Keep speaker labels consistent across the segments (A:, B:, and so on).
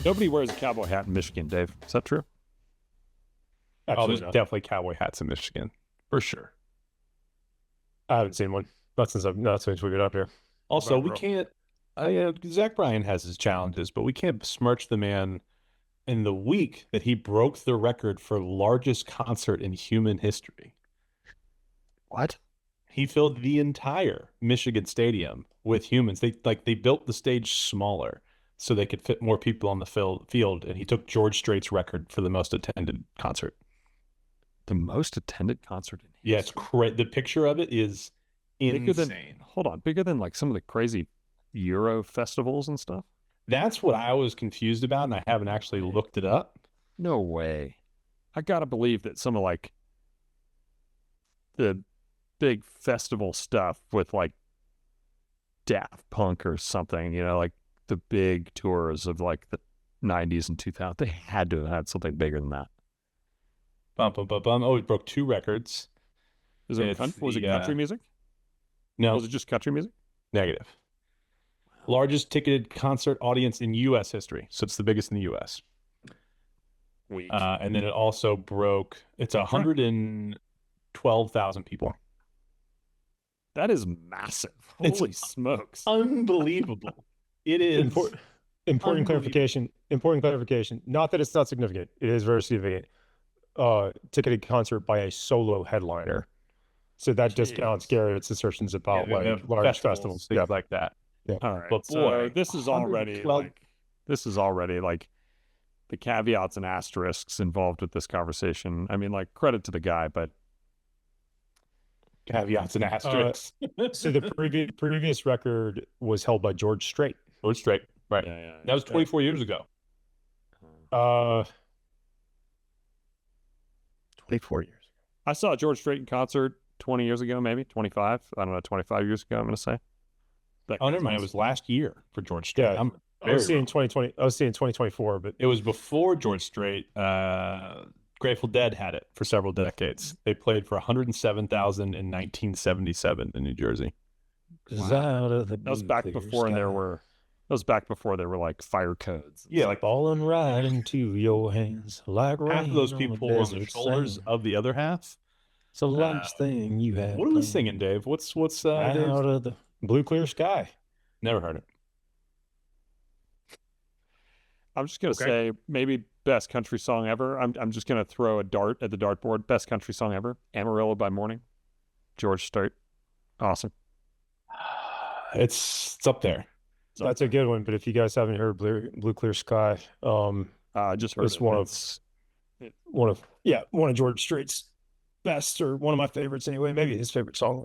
A: Nobody wears a cowboy hat in Michigan, Dave. Is that true?
B: There's definitely cowboy hats in Michigan, for sure.
C: I haven't seen one. Not since we got up here.
B: Also, we can't. Zach Bryan has his challenges, but we can't besmirch the man in the week that he broke the record for largest concert in human history.
A: What?
B: He filled the entire Michigan stadium with humans. They built the stage smaller so they could fit more people on the field, and he took George Strait's record for the most attended concert.
A: The most attended concert in history?
B: Yeah, it's crazy. The picture of it is insane.
A: Bigger than like some of the crazy Euro festivals and stuff?
B: That's what I was confused about, and I haven't actually looked it up.
A: No way. I gotta believe that some of like the big festival stuff with like Daft Punk or something, like the big tours of like the 90s and 2000s, they had to have had something bigger than that.
B: Bum, bum, bum, bum. Oh, it broke 2 records.
A: Was it country music?
B: No.
A: Was it just country music?
B: Negative. Largest ticketed concert audience in U.S. history. So it's the biggest in the U.S. And then it also broke, it's 112,000 people.
A: That is massive. Holy smokes.
B: Unbelievable. It is.
C: Important clarification. Not that it's not significant. It is very significant. Ticketed concert by a solo headliner. So that discounts Garrett's assertions about large festivals.
B: Things like that.
A: Yeah. All right. But boy, this is already like the caveats and asterisks involved with this conversation. I mean, like, credit to the guy, but
B: caveats and asterisks.
C: So the previous record was held by George Strait.
B: Right. Yeah. That was 24 years ago.
A: 24 years. I saw George Strait in concert 20 years ago, maybe 25. I don't know, 25 years ago, I'm going to say.
B: Never mind. It was last year for George Strait.
C: Yeah, I was seeing 2020. I was seeing 2024, but
B: it was before George Strait. Grateful Dead had it for several decades. They played for 107,000 in 1977 in New Jersey.
A: Wow. That was back before there were like fire codes.
C: Yeah, like falling right into your hands, like
B: half of those people were on the shoulders of the other half.
C: It's the last thing you have.
B: What are we singing, Dave? What's
C: out of the blue clear sky?
B: Never heard it.
A: I'm just gonna say maybe best country song ever. I'm just gonna throw a dart at the dartboard. Best country song ever. Amarillo by Morning. George Strait. Awesome.
B: It's up there.
C: That's a good one. But if you guys haven't heard Blue Clear Sky,
A: I just heard
C: it's one of George Strait's best, or one of my favorites anyway. Maybe his favorite song.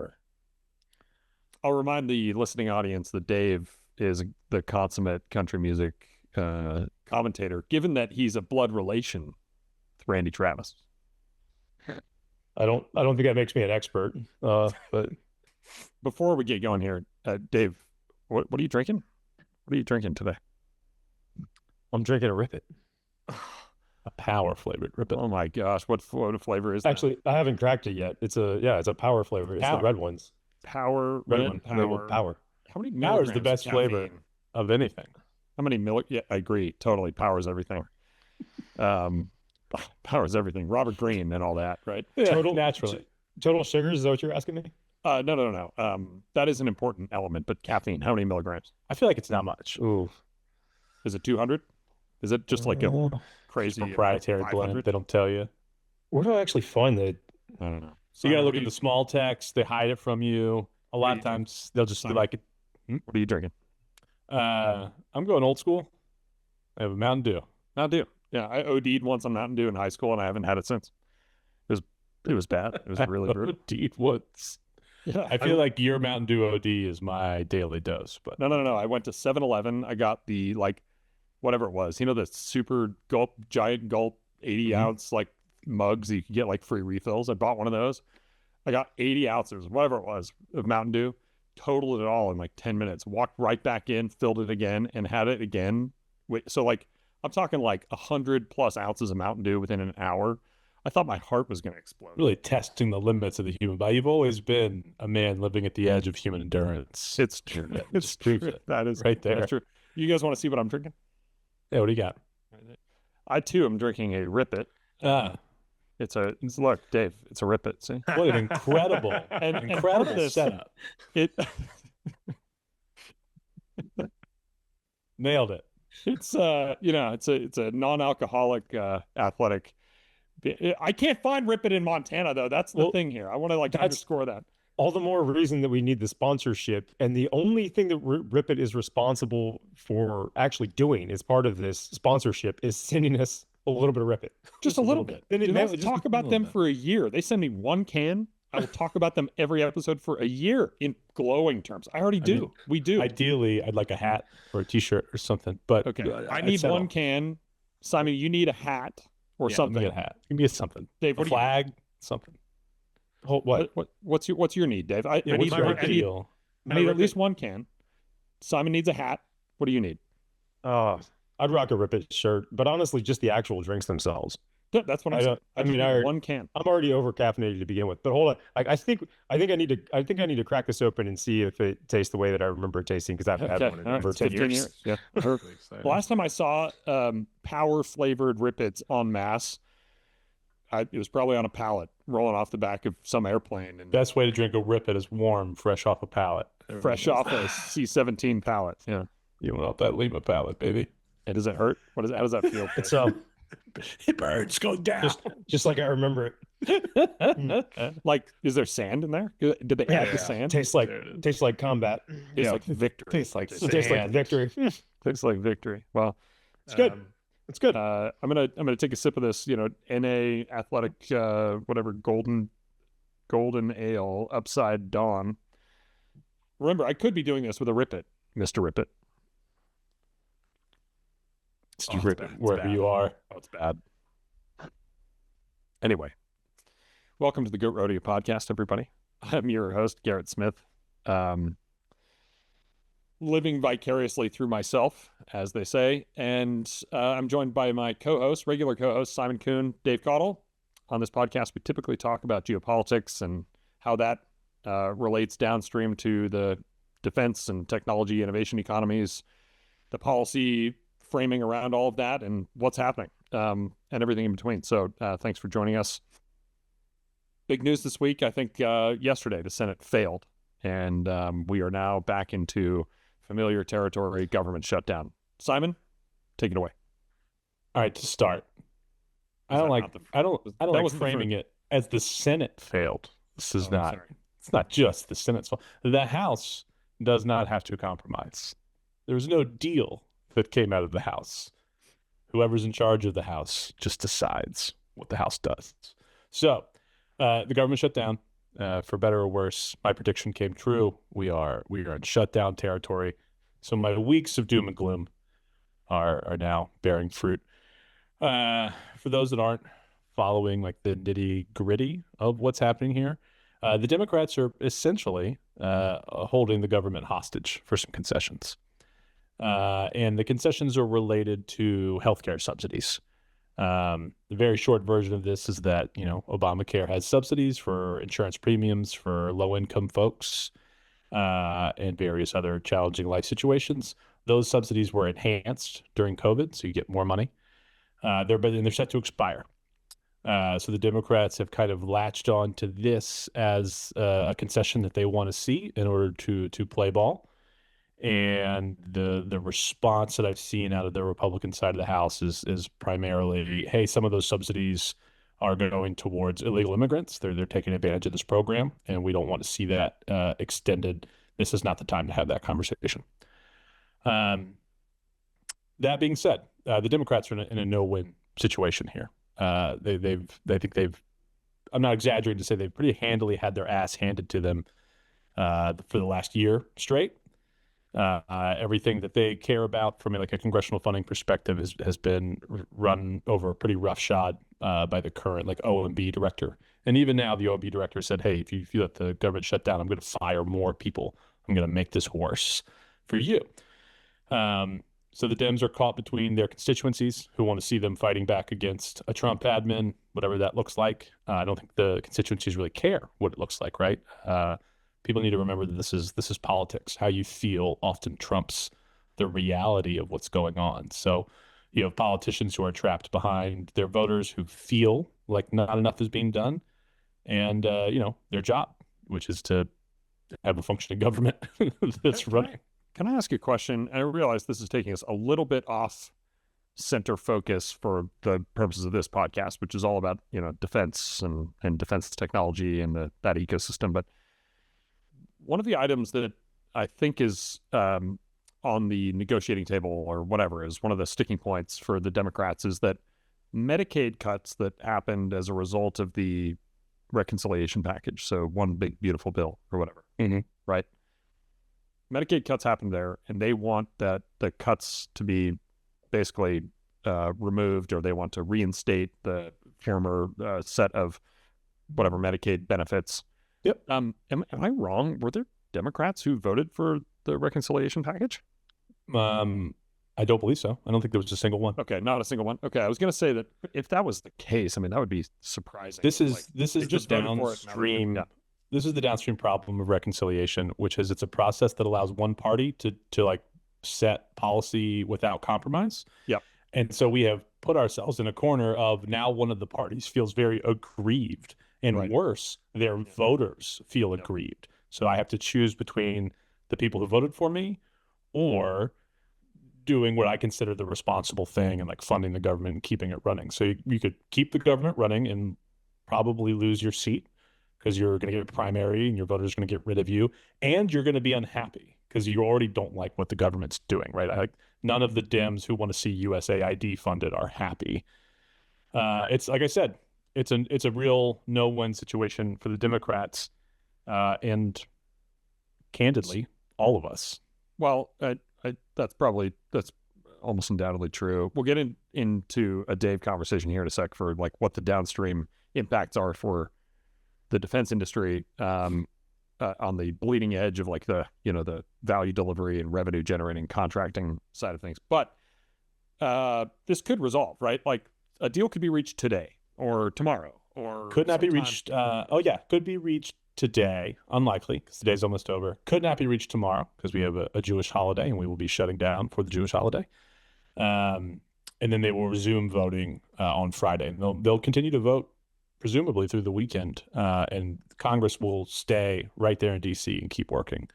A: I'll remind the listening audience that Dave is the consummate country music commentator, given that he's a blood relation with Randy Travis.
C: I don't think that makes me an expert. But
A: before we get going here, Dave, what are you drinking? What are you drinking today?
C: I'm drinking a Rip It.
B: A power flavored Rip It.
A: Oh my gosh, what flavor is that?
C: Actually, I haven't cracked it yet. It's a power flavor. It's the red ones.
A: Power.
C: Power.
A: How many
B: Power is the best flavor of anything.
A: How many Yeah, I agree. Totally. Power is everything. Power is everything. Robert Greene and all that, right?
C: Yeah, naturally. Total sugars, is that what you're asking me?
A: No. That is an important element, but caffeine, how many milligrams?
B: I feel like it's not much.
C: Ooh.
A: Is it 200? Is it just like a crazy
B: proprietary blend? They don't tell you.
C: Where do I actually find that?
A: I don't know.
B: So you got to look at the small text. They hide it from you. A lot of times they'll just be like,
A: what are you drinking?
B: I'm going old school. I have a Mountain Dew.
A: Mountain Dew. Yeah, I OD'd once on Mountain Dew in high school, and I haven't had it since. It was bad. It was really brutal.
B: OD'd once. Yeah, I feel like your Mountain Dew OD is my daily dose. But
A: no. I went to 7-Eleven. I got the whatever it was. The super giant gulp 80-ounce mugs you could get free refills. I bought one of those. I got 80 ounces, whatever it was, of Mountain Dew. Totaled it all in 10 minutes. Walked right back in, filled it again, and had it again. So I'm talking 100+ ounces of Mountain Dew within an hour. I thought my heart was going to explode.
B: Really testing the limits of the human body. You've always been a man living at the edge of human endurance.
A: It's true. It's true. That is
B: right there.
A: That's true. You guys want to see what I'm drinking?
B: Yeah, what do you got?
A: I too am drinking a Rip It.
B: Ah,
A: Look, Dave, it's a Rip It. See,
B: what an incredible,
A: and
B: incredible
A: part of this,
B: setup.
A: it
B: Nailed it.
A: it's it's a non-alcoholic athletic. I can't find Rip It in Montana though. That's the thing here. I want to underscore that.
C: All the more reason that we need the sponsorship. And the only thing that Rip It is responsible for actually doing as part of this sponsorship is sending us a little bit of Rip It.
A: Just a little bit.
C: Then
A: I'll talk about them for a year. They send me one can. I will talk about them every episode for a year in glowing terms. I already do. We do.
B: Ideally, I'd like a hat or a T-shirt or something. But
A: okay, I need one can. Simon, you need a hat or something.
B: Give me a hat. Give me something.
A: Dave,
B: a flag, something.
A: What's your need, Dave? I need at least one can. Simon needs a hat. What do you need?
C: I'd rock a Rip It shirt, but honestly, just the actual drinks themselves.
A: Yeah, that's what I'm saying. I mean, one can.
C: I'm already over caffeinated to begin with. But hold on, I think I need to crack this open and see if it tastes the way that I remember it tasting, because I've had one in over 10 years.
A: Yeah. The last time I saw power flavored Rip Its en masse, it was probably on a pallet rolling off the back of some airplane. And
B: best way to drink a Rip It is warm, fresh off a pallet.
A: Fresh off a C-17 pallet. Yeah.
B: You want that Lima pallet, baby.
A: And does it hurt? How does that feel?
C: It's
B: it burns. Go down.
C: Just like I remember it.
A: Like, is there sand in there? Did they add the sand?
C: Tastes like combat.
A: Tastes like victory.
B: Tastes like
C: victory.
A: Tastes like victory. Well,
C: it's good. It's good.
A: I'm gonna take a sip of this, NA Athletic whatever golden ale upside down. Remember, I could be doing this with a Rip It, Mr. Rip It.
B: Rip It wherever you are.
A: Oh, it's bad. Anyway, welcome to the Goat Rodeo podcast, everybody. I'm your host, Garrett Smith. Living vicariously through myself, as they say, and I'm joined by my regular co-host, Simon Kuhn, Dave Caudill. On this podcast, we typically talk about geopolitics and how that relates downstream to the defense and technology innovation economies, the policy framing around all of that, and what's happening, and everything in between. So thanks for joining us. Big news this week. I think yesterday the Senate failed, and we are now back into familiar territory, government shutdown. Simon, take it away.
B: All right, to start, I don't like framing it as the Senate failed. This is not. It's not just the Senate's fault. The House does not have to compromise. There's no deal that came out of the House. Whoever's in charge of the House just decides what the House does. So the government shut down. For better or worse, my prediction came true. We are in shutdown territory. So my weeks of doom and gloom are now bearing fruit. For those that aren't following like the nitty gritty of what's happening here, the Democrats are essentially holding the government hostage for some concessions. And the concessions are related to healthcare subsidies. The very short version of this is that, Obamacare has subsidies for insurance premiums for low-income folks and various other challenging life situations. Those subsidies were enhanced during COVID, so you get more money. They're set to expire. So the Democrats have kind of latched on to this as a concession that they want to see in order to play ball. And the response that I've seen out of the Republican side of the House is primarily, hey, some of those subsidies are going towards illegal immigrants. They're taking advantage of this program, and we don't want to see that extended. This is not the time to have that conversation. That being said, the Democrats are in a no-win situation here. I'm not exaggerating to say they've pretty handily had their ass handed to them for the last year straight. Everything that they care about from a congressional funding perspective has been run over a pretty roughshod by the current OMB director. And even now the OMB director said, hey, if you let the government shut down, I'm going to fire more people. I'm going to make this worse for you. So the Dems are caught between their constituencies who want to see them fighting back against a Trump admin, whatever that looks like. I don't think the constituencies really care what it looks like, right? People need to remember that this is politics. How you feel often trumps the reality of what's going on. So You have politicians who are trapped behind their voters who feel like not enough is being done, and their job, which is to have a functioning government that's running.
A: Can I ask you a question? I realize this is taking us a little bit off center focus for the purposes of this podcast, which is all about defense and defense technology and that ecosystem. But one of the items that I think is on the negotiating table or whatever is one of the sticking points for the Democrats is that Medicaid cuts that happened as a result of the reconciliation package. So one big beautiful bill or whatever, right? Medicaid cuts happened there, and they want the cuts to be basically removed, or they want to reinstate the former set of whatever Medicaid benefits.
B: Yep.
A: Am I wrong? Were there Democrats who voted for the reconciliation package?
B: I don't believe so. I don't think there was a single one.
A: Okay, not a single one. Okay, I was going to say that if that was the case, I mean, that would be surprising.
B: This is the downstream. This is the downstream problem of reconciliation, which is it's a process that allows one party to like set policy without compromise.
A: Yep.
B: And so we have put ourselves in a corner of now one of the parties feels very aggrieved, and worse, their voters feel aggrieved. So I have to choose between the people who voted for me or doing what I consider the responsible thing and like funding the government and keeping it running. So you could keep the government running and probably lose your seat because you're going to get a primary and your voters are going to get rid of you, and you're going to be unhappy because you already don't like what the government's doing, right? None of the Dems who want to see USAID funded are happy. It's like I said, it's a real no-win situation for the Democrats, and candidly, all of us.
A: Well, that's almost undoubtedly true. We'll get into a Dave conversation here in a sec for like what the downstream impacts are for the defense industry on the bleeding edge of like the value delivery and revenue generating contracting side of things. But this could resolve, right? Like a deal could be reached today or tomorrow or
B: could not be reached. Could be reached today. Unlikely because the day's almost over. Could not be reached tomorrow because we have a Jewish holiday and we will be shutting down for the Jewish holiday. And then they will resume voting on Friday. They'll continue to vote presumably through the weekend, and Congress will stay right there in D.C. and keep working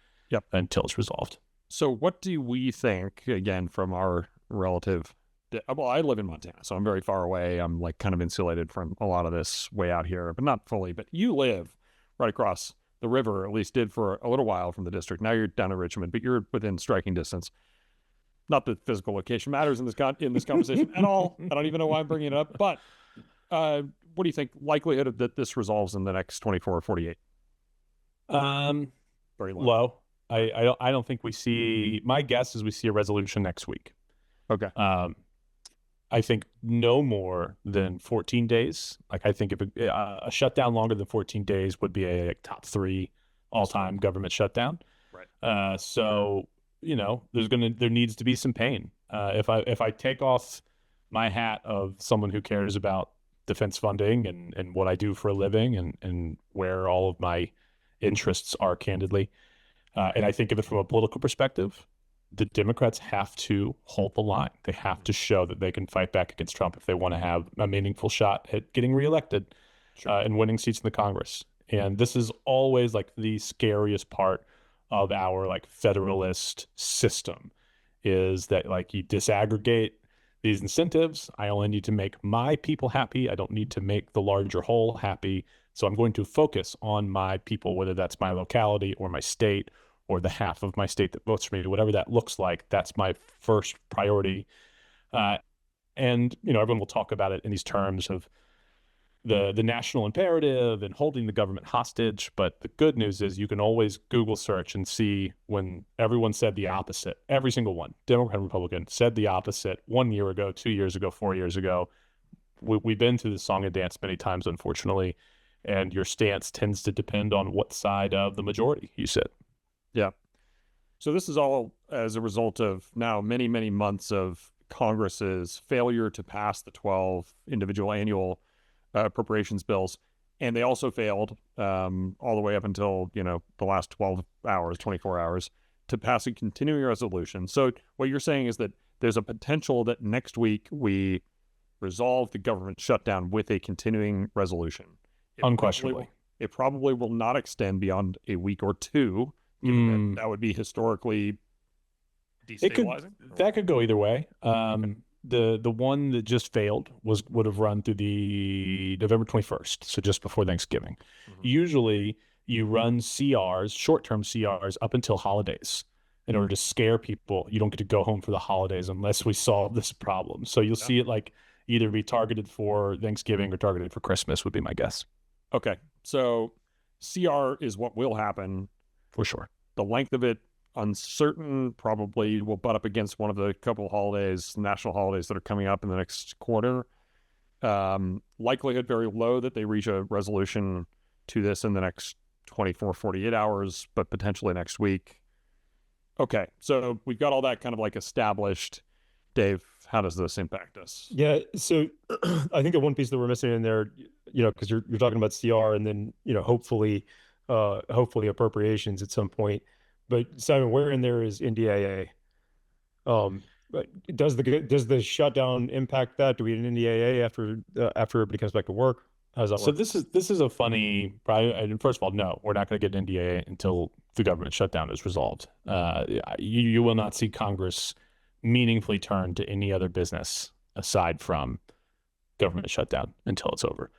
B: until it's resolved.
A: So what do we think, again, from our relative... Well, I live in Montana, so I'm very far away. I'm like kind of insulated from a lot of this way out here, but not fully. But you live right across the river, at least did for a little while from the district. Now you're down in Richmond, but you're within striking distance. Not that physical location matters in this conversation at all. I don't even know why I'm bringing it up, but... what do you think likelihood that this resolves in the next 24 or 48?
B: Very low. I don't think we see. My guess is we see a resolution next week.
A: Okay.
B: I think no more than 14 days. Like I think if a shutdown longer than 14 days would be a top 3 all-time government shutdown.
A: Right.
B: So there needs to be some pain. If I take off my hat of someone who cares about defense funding and what I do for a living and where all of my interests are candidly. And I think of it from a political perspective, the Democrats have to hold the line. They have to show that they can fight back against Trump if they want to have a meaningful shot at getting reelected and winning seats in the Congress. And this is always like the scariest part of our like federalist system is that like you disaggregate these incentives. I only need to make my people happy. I don't need to make the larger whole happy. So I'm going to focus on my people, whether that's my locality or my state or the half of my state that votes for me, whatever that looks like. That's my first priority. And everyone will talk about it in these terms of the national imperative and holding the government hostage. But the good news is you can always Google search and see when everyone said the opposite. Every single one, Democrat and Republican, said the opposite 1 year ago, 2 years ago, 4 years ago. We've been through the song and dance many times, unfortunately, and your stance tends to depend on what side of the majority you sit.
A: Yeah. So this is all as a result of now many, many months of Congress's failure to pass the 12 individual annual appropriations bills, and they also failed all the way up until the last 12 hours, 24 hours to pass a continuing resolution. So what you're saying is that there's a potential that next week we resolve the government shutdown with a continuing resolution.
B: Unquestionably.
A: It probably will not extend beyond a week or two, given that would be historically destabilizing.
B: That could go either way. The one that just failed would have run through the November 21st, so just before Thanksgiving. Usually you run CRs, short-term CRs, up until holidays in order to scare people. You don't get to go home for the holidays unless we solve this problem. So you'll see it like either be targeted for Thanksgiving or targeted for Christmas would be my guess.
A: Okay. So CR is what will happen.
B: For sure.
A: The length of it, uncertain, probably will butt up against one of the couple holidays, national holidays that are coming up in the next quarter. Likelihood very low that they reach a resolution to this in the next 24, 48 hours, but potentially next week. Okay, so we've got all that kind of like established. Dave, how does this impact us?
C: Yeah, so I think the one piece that we're missing in there, because you're talking about CR and then, hopefully appropriations at some point. But Simon, where in there is NDAA? But does the shutdown impact that? Do we need an NDAA after everybody comes back to work? How does that work?
B: So this is a funny. First of all, no, we're not going to get an NDAA until the government shutdown is resolved. You will not see Congress meaningfully turn to any other business aside from government shutdown until it's over.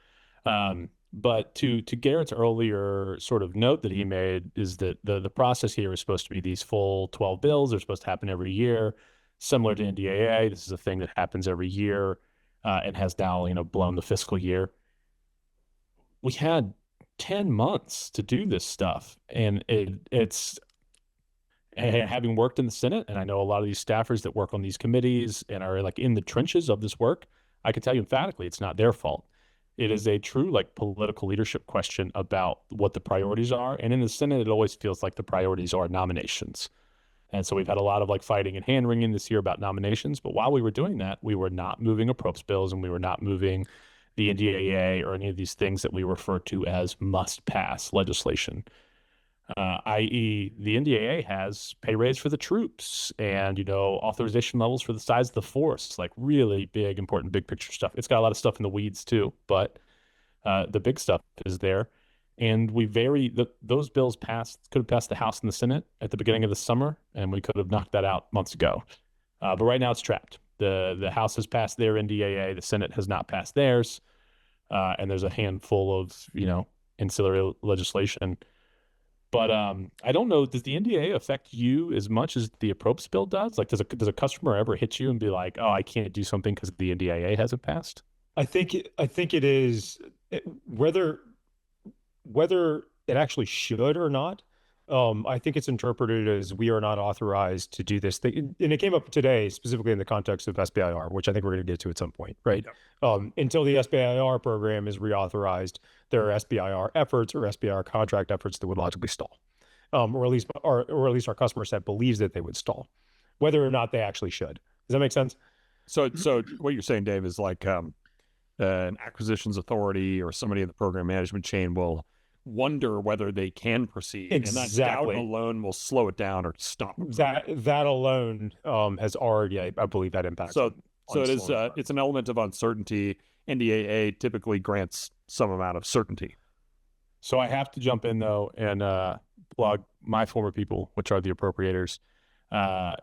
B: But to Garrett's earlier sort of note that he made is that the process here is supposed to be these full 12 bills. They're supposed to happen every year, similar to NDAA. This is a thing that happens every year and has now blown the fiscal year. We had 10 months to do this stuff, and it's having worked in the Senate, and I know a lot of these staffers that work on these committees and are like in the trenches of this work. I can tell you emphatically, it's not their fault. It is a true political leadership question about what the priorities are. And in the Senate, it always feels like the priorities are nominations. And so we've had a lot of fighting and hand wringing this year about nominations. But while we were doing that, we were not moving appropriations bills, and we were not moving the NDAA or any of these things that we refer to as must pass legislation. I.e., the NDAA has pay raise for the troops and, authorization levels for the size of the force, really big, important, big picture stuff. It's got a lot of stuff in the weeds too, but the big stuff is there. And those bills could have passed the House and the Senate at the beginning of the summer, and we could have knocked that out months ago. But right now it's trapped. The House has passed their NDAA, the Senate has not passed theirs, and there's a handful of, ancillary legislation. But I don't know, does the NDAA affect you as much as the appropriations bill does? Does a customer ever hit you and be like, oh, I can't do something because the NDAA hasn't passed?
C: I think it is whether it actually should or not. I think it's interpreted as we are not authorized to do this thing. And it came up today specifically in the context of SBIR, which I think we're going to get to at some point, right? Yep. Until the SBIR program is reauthorized, there are SBIR efforts or SBIR contract efforts that would logically stall, or at least our customer set believes that they would stall, whether or not they actually should. Does that make sense?
A: So what you're saying, Dave, is an acquisitions authority or somebody in the program management chain will wonder whether they can proceed.
C: Exactly.
A: And that doubt alone will slow it down or stop it.
C: That alone has already, I believe, that impact.
A: So it is it's an element of uncertainty. NDAA typically grants some amount of certainty.
B: So I have to jump in though and plug my former people, which are the appropriators.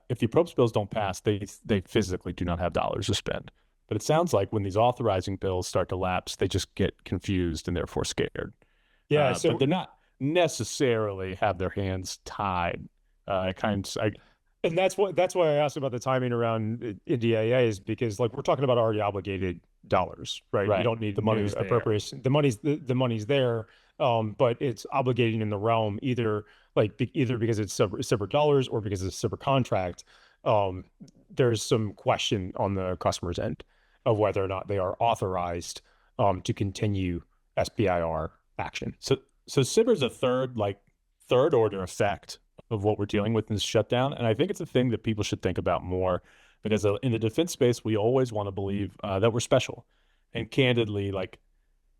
B: If the appropriations bills don't pass, they physically do not have dollars to spend. But it sounds like when these authorizing bills start to lapse, they just get confused and therefore scared.
C: Yeah,
B: but they're not necessarily have their hands tied.
C: And that's why I asked about the timing around NDAA is because we're talking about already obligated dollars, right? You don't need the money appropriation. The money's there, but it's obligating in the realm either because it's separate dollars or because it's a separate contract. There's some question on the customer's end of whether or not they are authorized to continue SBIR action.
B: So SBIR is a third order effect of what we're dealing with in this shutdown. And I think it's a thing that people should think about more because in the defense space, we always want to believe that we're special. And candidly,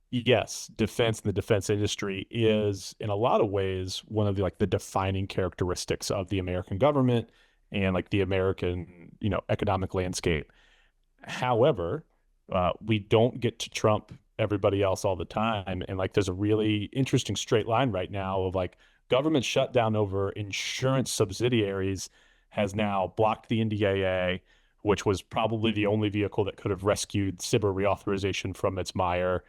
B: yes, defense and the defense industry is in a lot of ways one of the defining characteristics of the American government and the American economic landscape. However, we don't get to trump everybody else all the time. And like, there's a really interesting straight line right now of like government shutdown over insurance subsidiaries has now blocked the NDAA, which was probably the only vehicle that could have rescued SBIR reauthorization from its mire.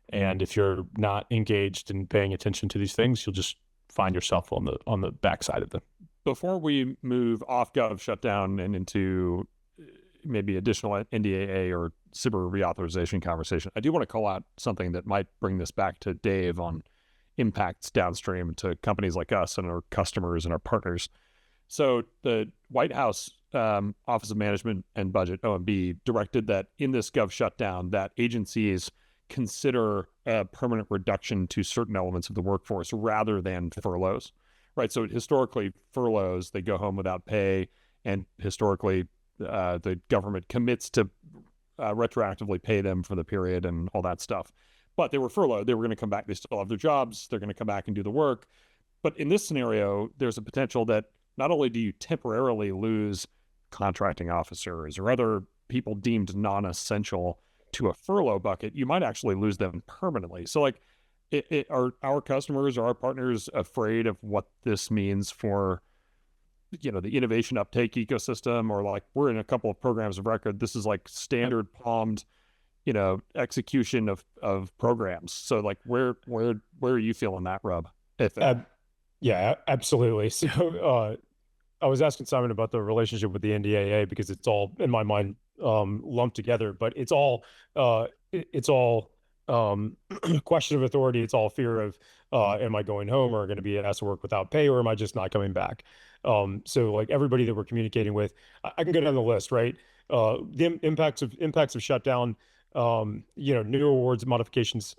B: And if you're not engaged in paying attention to these things, you'll just find yourself on the backside of them.
A: Before we move off gov shutdown and into maybe additional NDAA or SBIR reauthorization conversation, I do want to call out something that might bring this back to Dave on impacts downstream to companies like us and our customers and our partners. So the White House Office of Management and Budget, OMB, directed that in this gov shutdown that agencies consider a permanent reduction to certain elements of the workforce rather than furloughs, right? So historically, furloughs, they go home without pay, and historically, the government commits to retroactively pay them for the period and all that stuff. But they were furloughed. They were going to come back. They still have their jobs. They're going to come back and do the work. But in this scenario, there's a potential that not only do you temporarily lose contracting officers or other people deemed non-essential to a furlough bucket, you might actually lose them permanently. So like, are our customers or our partners afraid of what this means for, the innovation uptake ecosystem? Or like, we're in a couple of programs of record. This is like standard palmed, execution of programs. So like, where are you feeling that rub?
C: Yeah, absolutely. So I was asking Simon about the relationship with the NDAA because it's all, in my mind, lumped together, but it's all question of authority. It's all fear of, am I going home or going to be asked to work without pay, or am I just not coming back? So like everybody that we're communicating with, I can go down the list, right? The impacts of shutdown, new awards modifications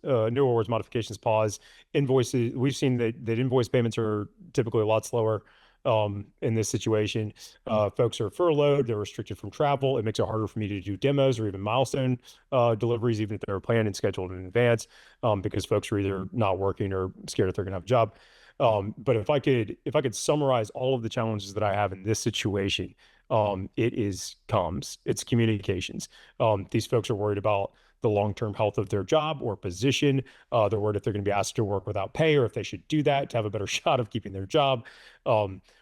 C: pause, invoices. We've seen that invoice payments are typically a lot slower in this situation. Folks are furloughed, they're restricted from travel. It makes it harder for me to do demos or even milestone deliveries, even if they're planned and scheduled in advance, because folks are either not working or scared if they're gonna have a job. But if I could summarize all of the challenges that I have in this situation, it is comms, it's communications. These folks are worried about the long-term health of their job or position. They're worried if they're going to be asked to work without pay, or if they should do that to have a better shot of keeping their job.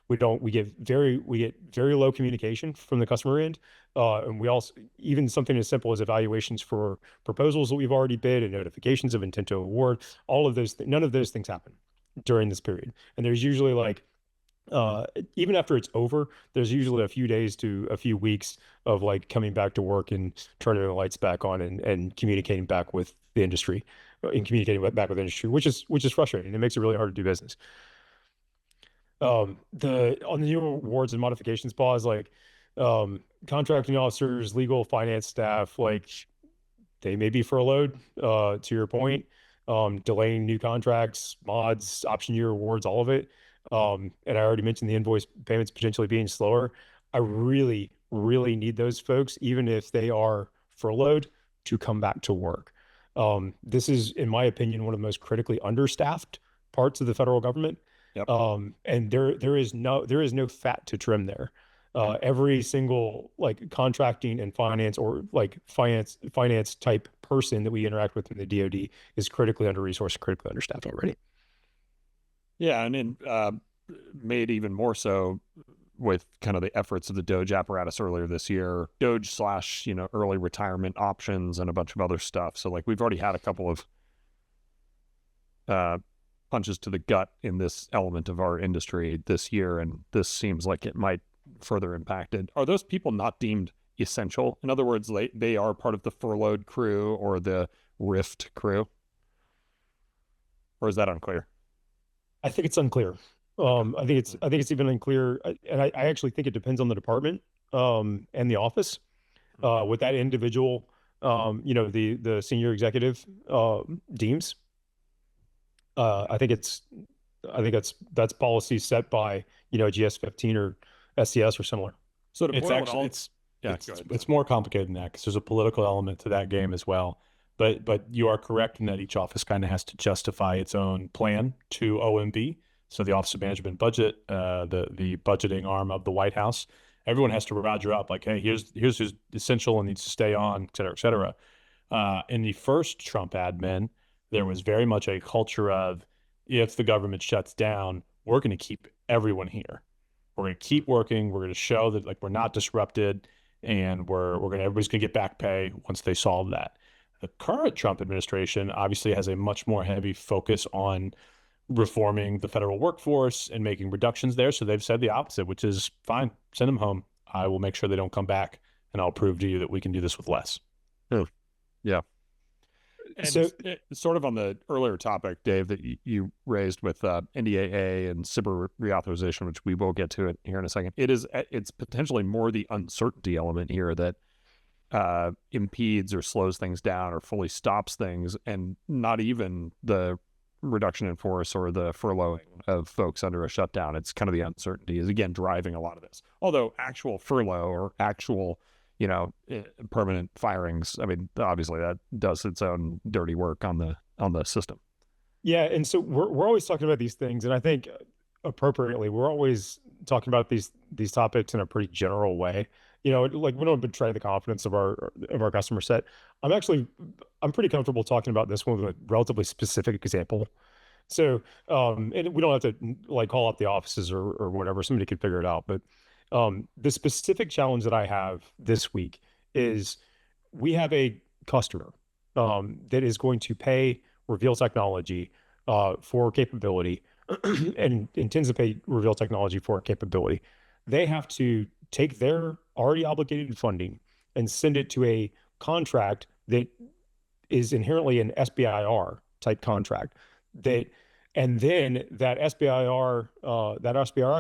C: We get very low communication from the customer end. And we also, even something as simple as evaluations for proposals that we've already bid and notifications of intent to award, none of those things happen during this period. And there's usually like, even after it's over, there's usually a few days to a few weeks of like coming back to work and turning the lights back on and communicating back with the industry, which is frustrating. It makes it really hard to do business. On the new awards and modifications pause, like contracting officers, legal, finance staff, like they may be furloughed, to your point, delaying new contracts, mods, option year awards, all of it. And I already mentioned the invoice payments potentially being slower. I really, really need those folks, even if they are furloughed, to come back to work. This is, in my opinion, one of the most critically understaffed parts of the federal government.
A: Yep.
C: And there is no fat to trim there. Every single like contracting and finance or like finance type person that we interact with in the DoD is critically under-resourced, critically understaffed already.
A: Yeah, and made even more so with kind of the efforts of the DOGE apparatus earlier this year, DOGE / early retirement options and a bunch of other stuff. So like we've already had a couple of punches to the gut in this element of our industry this year, and this seems like it might further impact it. Are those people not deemed essential? In other words, they are part of the furloughed crew or the RIFT crew? Or is that unclear?
C: I think it's unclear. I think it's even unclear, and I actually think it depends on the department and the office. With that individual, the senior executive deems. I think that's policy set by GS-15 or SCS or similar.
A: So
B: it's more complicated than that because there's a political element to that game as well. But you are correct in that each office kind of has to justify its own plan to OMB. So the Office of Management and Budget, the budgeting arm of the White House, everyone has to roger up like, hey, here's who's essential and needs to stay on, et cetera, et cetera. In the first Trump admin, there was very much a culture of, if the government shuts down, we're going to keep everyone here. We're going to keep working. We're going to show that like we're not disrupted, and everybody's going to get back pay once they solve that. The current Trump administration obviously has a much more heavy focus on reforming the federal workforce and making reductions there. So they've said the opposite, which is fine, send them home. I will make sure they don't come back, and I'll prove to you that we can do this with less.
A: Oh, yeah. And
C: So-
A: sort of on the earlier topic, Dave, that you raised with NDAA and SBIR reauthorization, which we will get to it here in a second. It's potentially more the uncertainty element here that impedes or slows things down or fully stops things, and not even the reduction in force or the furloughing of folks under a shutdown. It's kind of the uncertainty is again driving a lot of this. Although actual furlough or actual permanent firings, I mean, obviously that does its own dirty work on the system.
C: Yeah, and so we're always talking about these things, and I think appropriately, we're always talking about these topics in a pretty general way. Like we don't betray the confidence of our customer set. I'm pretty comfortable talking about this one with a relatively specific example. So, and we don't have to like call out the offices or whatever. Somebody could figure it out. But the specific challenge that I have this week is we have a customer that is going to pay Reveal Technology for capability and intends to pay Reveal Technology for capability. They have to take their already obligated funding and send it to a contract that is inherently an SBIR type contract. And then that SBIR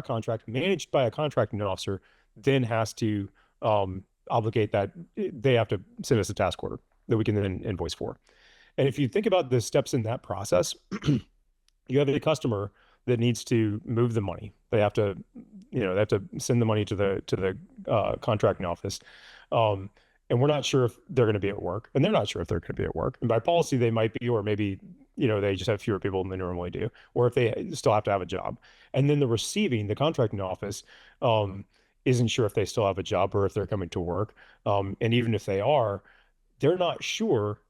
C: contract, managed by a contracting officer, then has to obligate that. They have to send us a task order that we can then invoice for. And if you think about the steps in that process, you have a customer that needs to move the money. They have to send the money to the contracting office. And we're not sure if they're going to be at work, and they're not sure if they're going to be at work. And by policy, they might be, or maybe, they just have fewer people than they normally do, or if they still have to have a job. And then the contracting office, isn't sure if they still have a job or if they're coming to work. And even if they are, they're not sure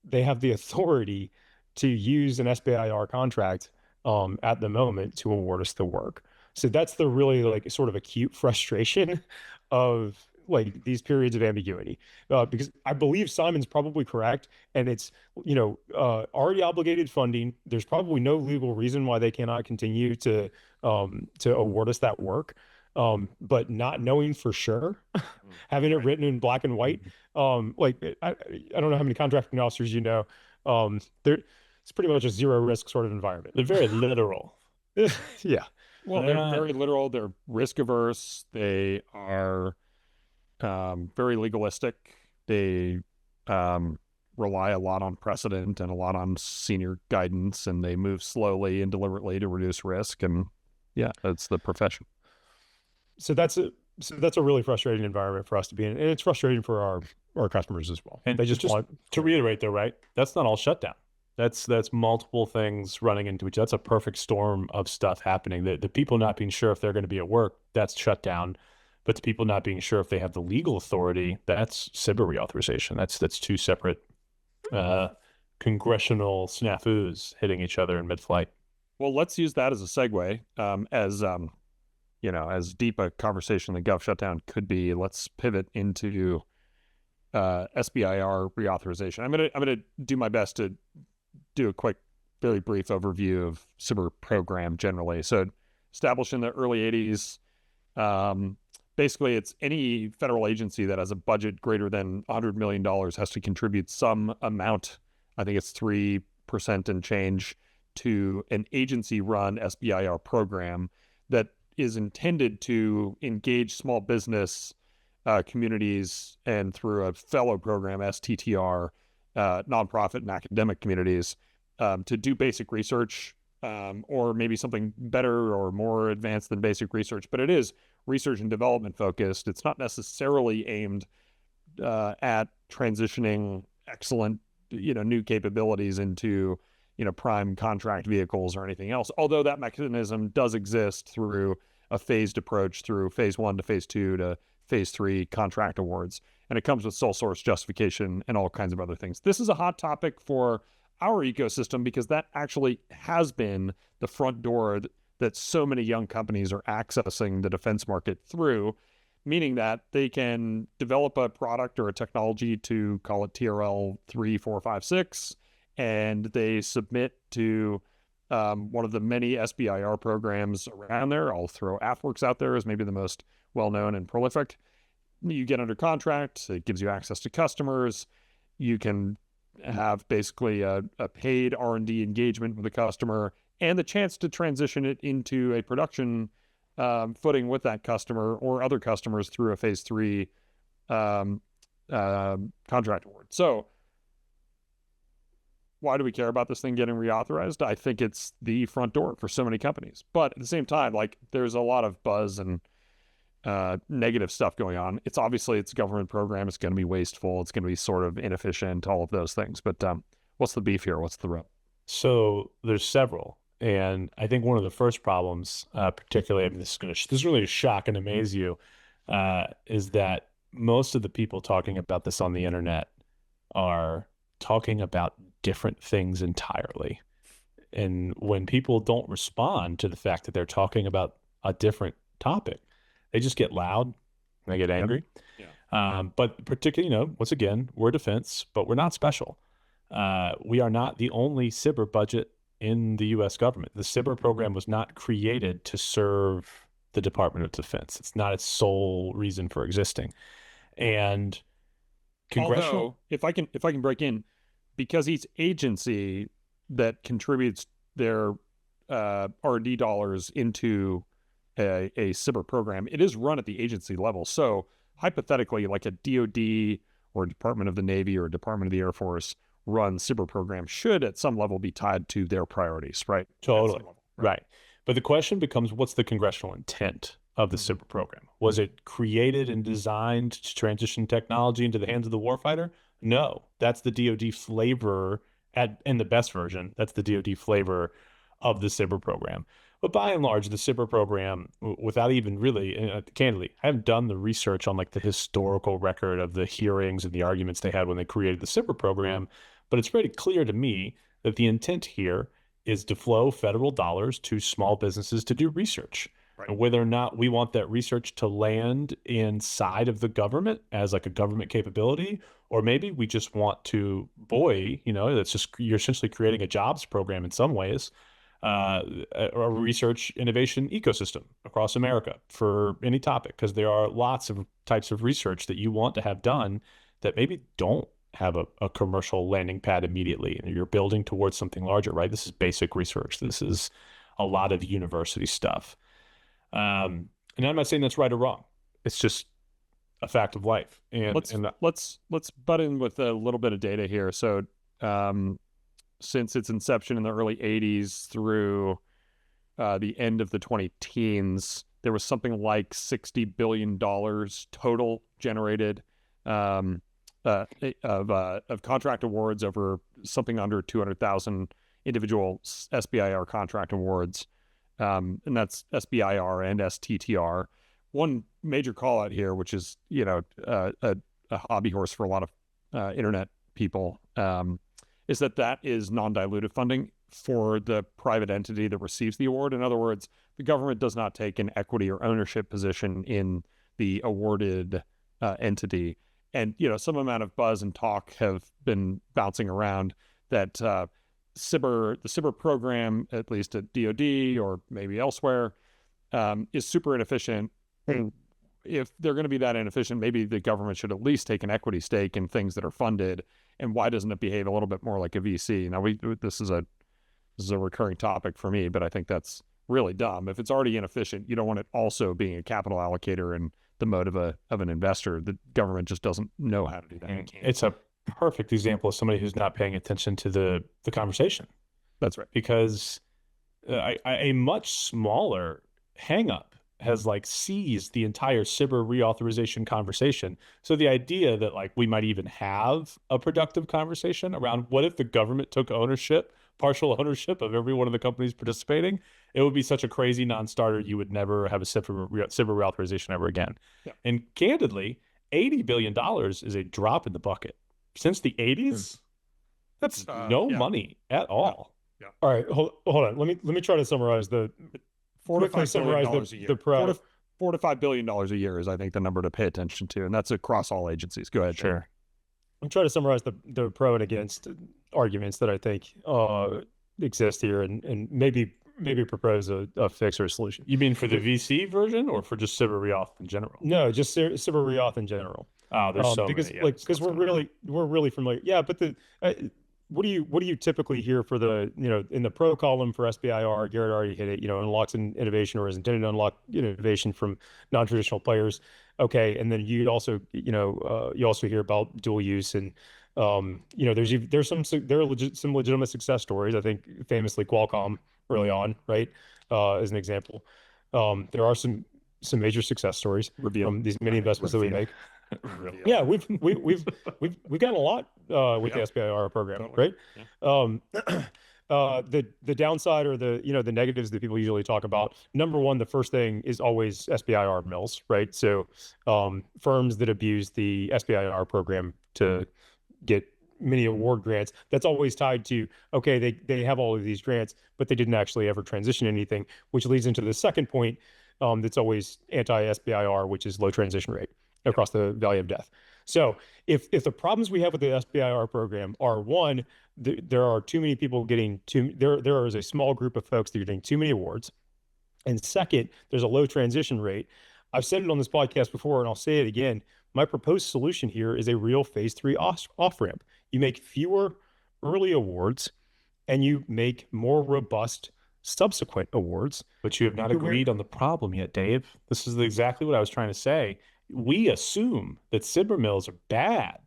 C: they have the authority to use an SBIR contract at the moment to award us the work. So that's the really like sort of acute frustration of like these periods of ambiguity, because I believe Simon's probably correct, and it's already obligated funding. There's probably no legal reason why they cannot continue to award us that work, but not knowing for sure, having it written in black and white, like I don't know how many contracting officers it's pretty much a zero risk sort of environment.
B: They're very literal.
C: Yeah.
A: Well, they're very literal. They're risk averse. They are very legalistic. They rely a lot on precedent and a lot on senior guidance, and they move slowly and deliberately to reduce risk. And yeah, that's the profession.
C: So that's a really frustrating environment for us to be in, and it's frustrating for our customers as well.
B: And
C: they just want
B: to reiterate though, right? That's not all shutdown. That's multiple things running into each other. That's a perfect storm of stuff happening. The people not being sure if they're going to be at work, that's shutdown. But the people not being sure if they have the legal authority, that's SBIR reauthorization. That's two separate congressional snafus hitting each other in mid-flight.
A: Well, let's use that as a segue. As deep a conversation the Gulf shutdown could be, let's pivot into SBIR reauthorization. I'm gonna do my best to do a quick, very brief overview of SBIR program generally. So, established in the early 80s, basically it's any federal agency that has a budget greater than $100 million has to contribute some amount, I think it's 3% and change, to an agency-run SBIR program that is intended to engage small business communities, and through a fellow program, STTR, nonprofit and academic communities, to do basic research, or maybe something better or more advanced than basic research. But it is research and development focused. It's not necessarily aimed at transitioning excellent, new capabilities into, prime contract vehicles or anything else. Although that mechanism does exist through a phased approach through phase 1 to phase 2 to phase 3 contract awards. And it comes with sole source justification and all kinds of other things. This is a hot topic for our ecosystem because that actually has been the front door that so many young companies are accessing the defense market through, meaning that they can develop a product or a technology to call it TRL 3, 4, 5, 6, and they submit to one of the many SBIR programs around there. I'll throw AFWorks out there as maybe the most well-known and prolific. You get under contract, it gives you access to customers. You can have basically a paid R&D engagement with the customer and the chance to transition it into a production footing with that customer or other customers through a phase 3 contract award. So why do we care about this thing getting reauthorized? I think it's the front door for so many companies. But at the same time, like, there's a lot of buzz and negative stuff going on. It's obviously, it's a government program. It's going to be wasteful. It's going to be sort of inefficient, all of those things. But what's the beef here? What's the rub?
B: So there's several. And I think one of the first problems, particularly, I mean, this is really shock and amaze you, is that most of the people talking about this on the internet are talking about different things entirely. And when people don't respond to the fact that they're talking about a different topic, they just get loud, they get angry. Yeah. But particularly, once again, we're defense, but we're not special. We are not the only SBIR budget in the U.S. government. The SBIR program was not created to serve the Department of Defense. It's not its sole reason for existing. And congressional.
A: Although, if I can break in, because each agency that contributes their R&D dollars into a SBIR program, it is run at the agency level. So hypothetically, like a DoD or Department of the Navy or Department of the Air Force run SBIR program should at some level be tied to their priorities, right?
B: Totally. Level, right. But the question becomes, what's the congressional intent of the SBIR program? Was it created and designed to transition technology into the hands of the warfighter? No, that's the DoD flavor in the best version. That's the DoD flavor of the SBIR program. But by and large, the SBIR program, without even really, candidly, I haven't done the research on like the historical record of the hearings and the arguments they had when they created the SBIR program, but it's pretty clear to me that the intent here is to flow federal dollars to small businesses to do research. Right. And whether or not we want that research to land inside of the government as like a government capability, or maybe we just want to, that's just, you're essentially creating a jobs program in some ways, a research innovation ecosystem across America for any topic, because there are lots of types of research that you want to have done that maybe don't have a commercial landing pad immediately, and you're building towards something larger, right? This is basic research. This is a lot of university stuff. And I'm not saying that's right or wrong. It's just a fact of life. And
A: let's butt in with a little bit of data here. So since its inception in the early 80s through the end of the 2010s, there was something like $60 billion total generated of contract awards over something under 200,000 individual SBIR contract awards. And that's SBIR and STTR. One major call out here, which is, a hobby horse for a lot of internet people, is that is non-dilutive funding for the private entity that receives the award. In other words, the government does not take an equity or ownership position in the awarded entity. And, some amount of buzz and talk have been bouncing around that the SBIR program, at least at DoD or maybe elsewhere, is super inefficient. If they're going to be that inefficient, maybe the government should at least take an equity stake in things that are funded. And why doesn't it behave a little bit more like a VC? Now, this is a recurring topic for me, but I think that's really dumb. If it's already inefficient, you don't want it also being a capital allocator in the mode of an investor. The government just doesn't know how to do that.
B: It's a perfect example of somebody who's not paying attention to the conversation.
A: That's right.
B: Because a much smaller hangup has seized the entire SBIR reauthorization conversation. So the idea that we might even have a productive conversation around what if the government took ownership partial ownership of every one of the companies participating, it would be such a crazy non-starter. You would never have a SBIR reauthorization ever again.
A: Yeah.
B: And candidly, $80 billion is a drop in the bucket. Since the 80s, that's no money at all.
A: Yeah.
C: All right, hold on. Let me try to summarize the
A: $4 to $5 billion a year. $4 to $5 billion a year is, I think, the number to pay attention to, and that's across all agencies. Go ahead.
B: Sure.
C: I'm trying to summarize the pro and against arguments that I think exist here, and maybe propose a fix or a solution.
B: You mean for the VC version, or for just SBIR reauth in general?
C: No, just SBIR reauth in general.
B: Oh, there's so
C: because
B: many. Yeah,
C: because we're really familiar. Yeah, but what do you typically hear for the, in the pro column for SBIR? Garrett already hit it. Unlocks an innovation or is intended to unlock innovation from non-traditional players. Okay, and then you also hear about dual use, and there's some legitimate success stories. I think famously Qualcomm early on, right, as an example. There are some major success stories from these many investments that we make. Yeah, we've gotten a lot with the SBIR program, right? Yeah. The downside, or the negatives that people usually talk about. Number one, the first thing is always SBIR mills, right? So firms that abuse the SBIR program to get many award grants, that's always tied to, okay, they have all of these grants, but they didn't actually ever transition anything, which leads into the second point that's always anti-SBIR, which is low transition rate across the valley of death. So if the problems we have with the SBIR program are, one, there are too many people getting there is a small group of folks that are getting too many awards, and second, there's a low transition rate. I've said it on this podcast before, and I'll say it again. My proposed solution here is a real phase 3 off-ramp. You make fewer early awards, and you make more robust subsequent awards.
B: But you have not agreed on the problem yet, Dave. This is exactly what I was trying to say. We assume that SBIR mills are bad.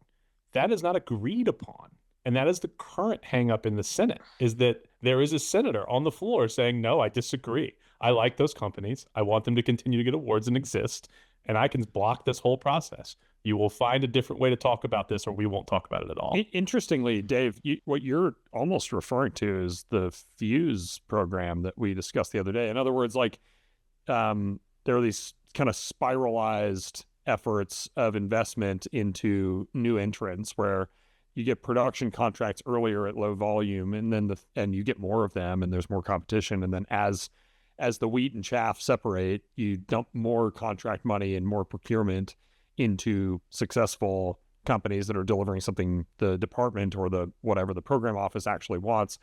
B: That is not agreed upon. And that is the current hang-up in the Senate, is that there is a senator on the floor saying, no, I disagree. I like those companies. I want them to continue to get awards and exist, and I can block this whole process. You will find a different way to talk about this, or we won't talk about it at all.
A: Interestingly, Dave, what you're almost referring to is the FUSE program that we discussed the other day. In other words, there are these kind of spiralized efforts of investment into new entrants where you get production contracts earlier at low volume, and then and you get more of them, and there's more competition, and then as the wheat and chaff separate, you dump more contract money and more procurement into successful companies that are delivering something the department or the whatever the program office actually wants.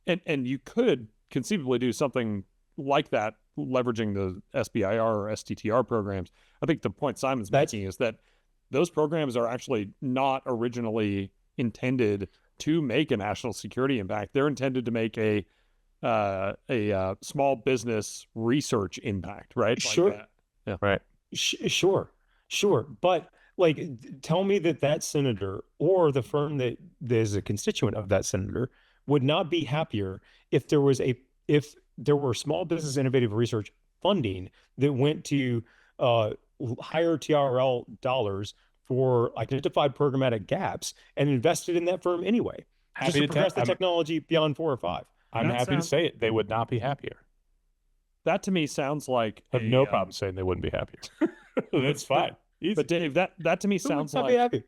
A: And you could conceivably do something like that, leveraging the SBIR or STTR programs. I think the point Simon's making is that those programs are actually not originally intended to make a national security impact. They're intended to make a small business research impact, right?
C: Sure.
A: Like yeah.
B: Right.
C: Sure. But tell me that senator or the firm that is a constituent of that senator would not be happier if there were small business innovative research funding that went to higher TRL dollars for identified programmatic gaps and invested in that firm anyway, just to progress the technology beyond 4 or 5.
B: I'm happy to say it. They would not be happier.
A: That to me sounds like
B: I have no problem saying they wouldn't be happier. That's fine. Easy.
A: But Dave, that to me sounds like
C: be happy.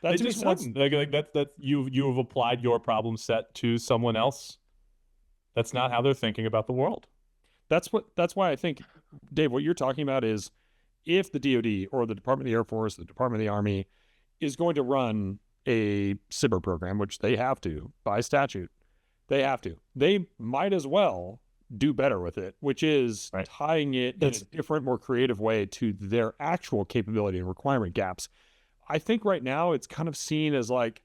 B: That to me sounds like that you have applied your problem set to someone else. That's not how they're thinking about the world.
A: That's why I think, Dave, what you're talking about is, if the DoD or the Department of the Air Force, the Department of the Army is going to run a SBIR program, which they have to by statute, they might as well do better with it, which is tying it in a different, more creative way to their actual capability and requirement gaps. I think right now it's kind of seen as like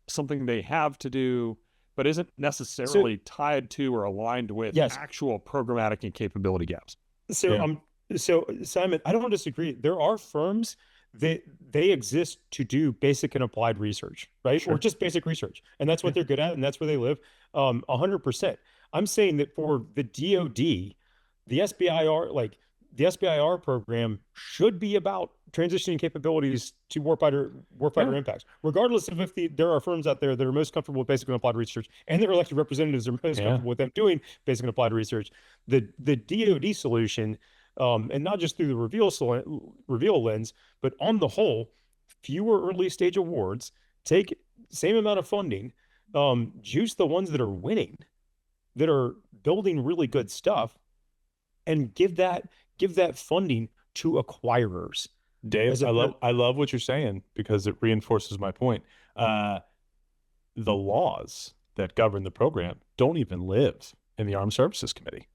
A: something they have to do, but isn't necessarily tied to or aligned with actual programmatic and capability gaps.
C: So Simon, I don't disagree. There are firms that they exist to do basic and applied research, right? Sure. Or just basic research. And that's what they're good at, and that's where they live. 100%. I'm saying that for the DoD, the SBIR, the SBIR program should be about transitioning capabilities to warfighter impacts, regardless of if there are firms out there that are most comfortable with basic and applied research and their elected representatives are most comfortable with them doing basic and applied research. The DoD solution, and not just through the reveal lens, but on the whole, fewer early stage awards, take same amount of funding, juice the ones that are winning, that are building really good stuff, and give that funding to acquirers.
B: Dave, I love what you're saying because it reinforces my point. The laws that govern the program don't even live in the Armed Services Committee.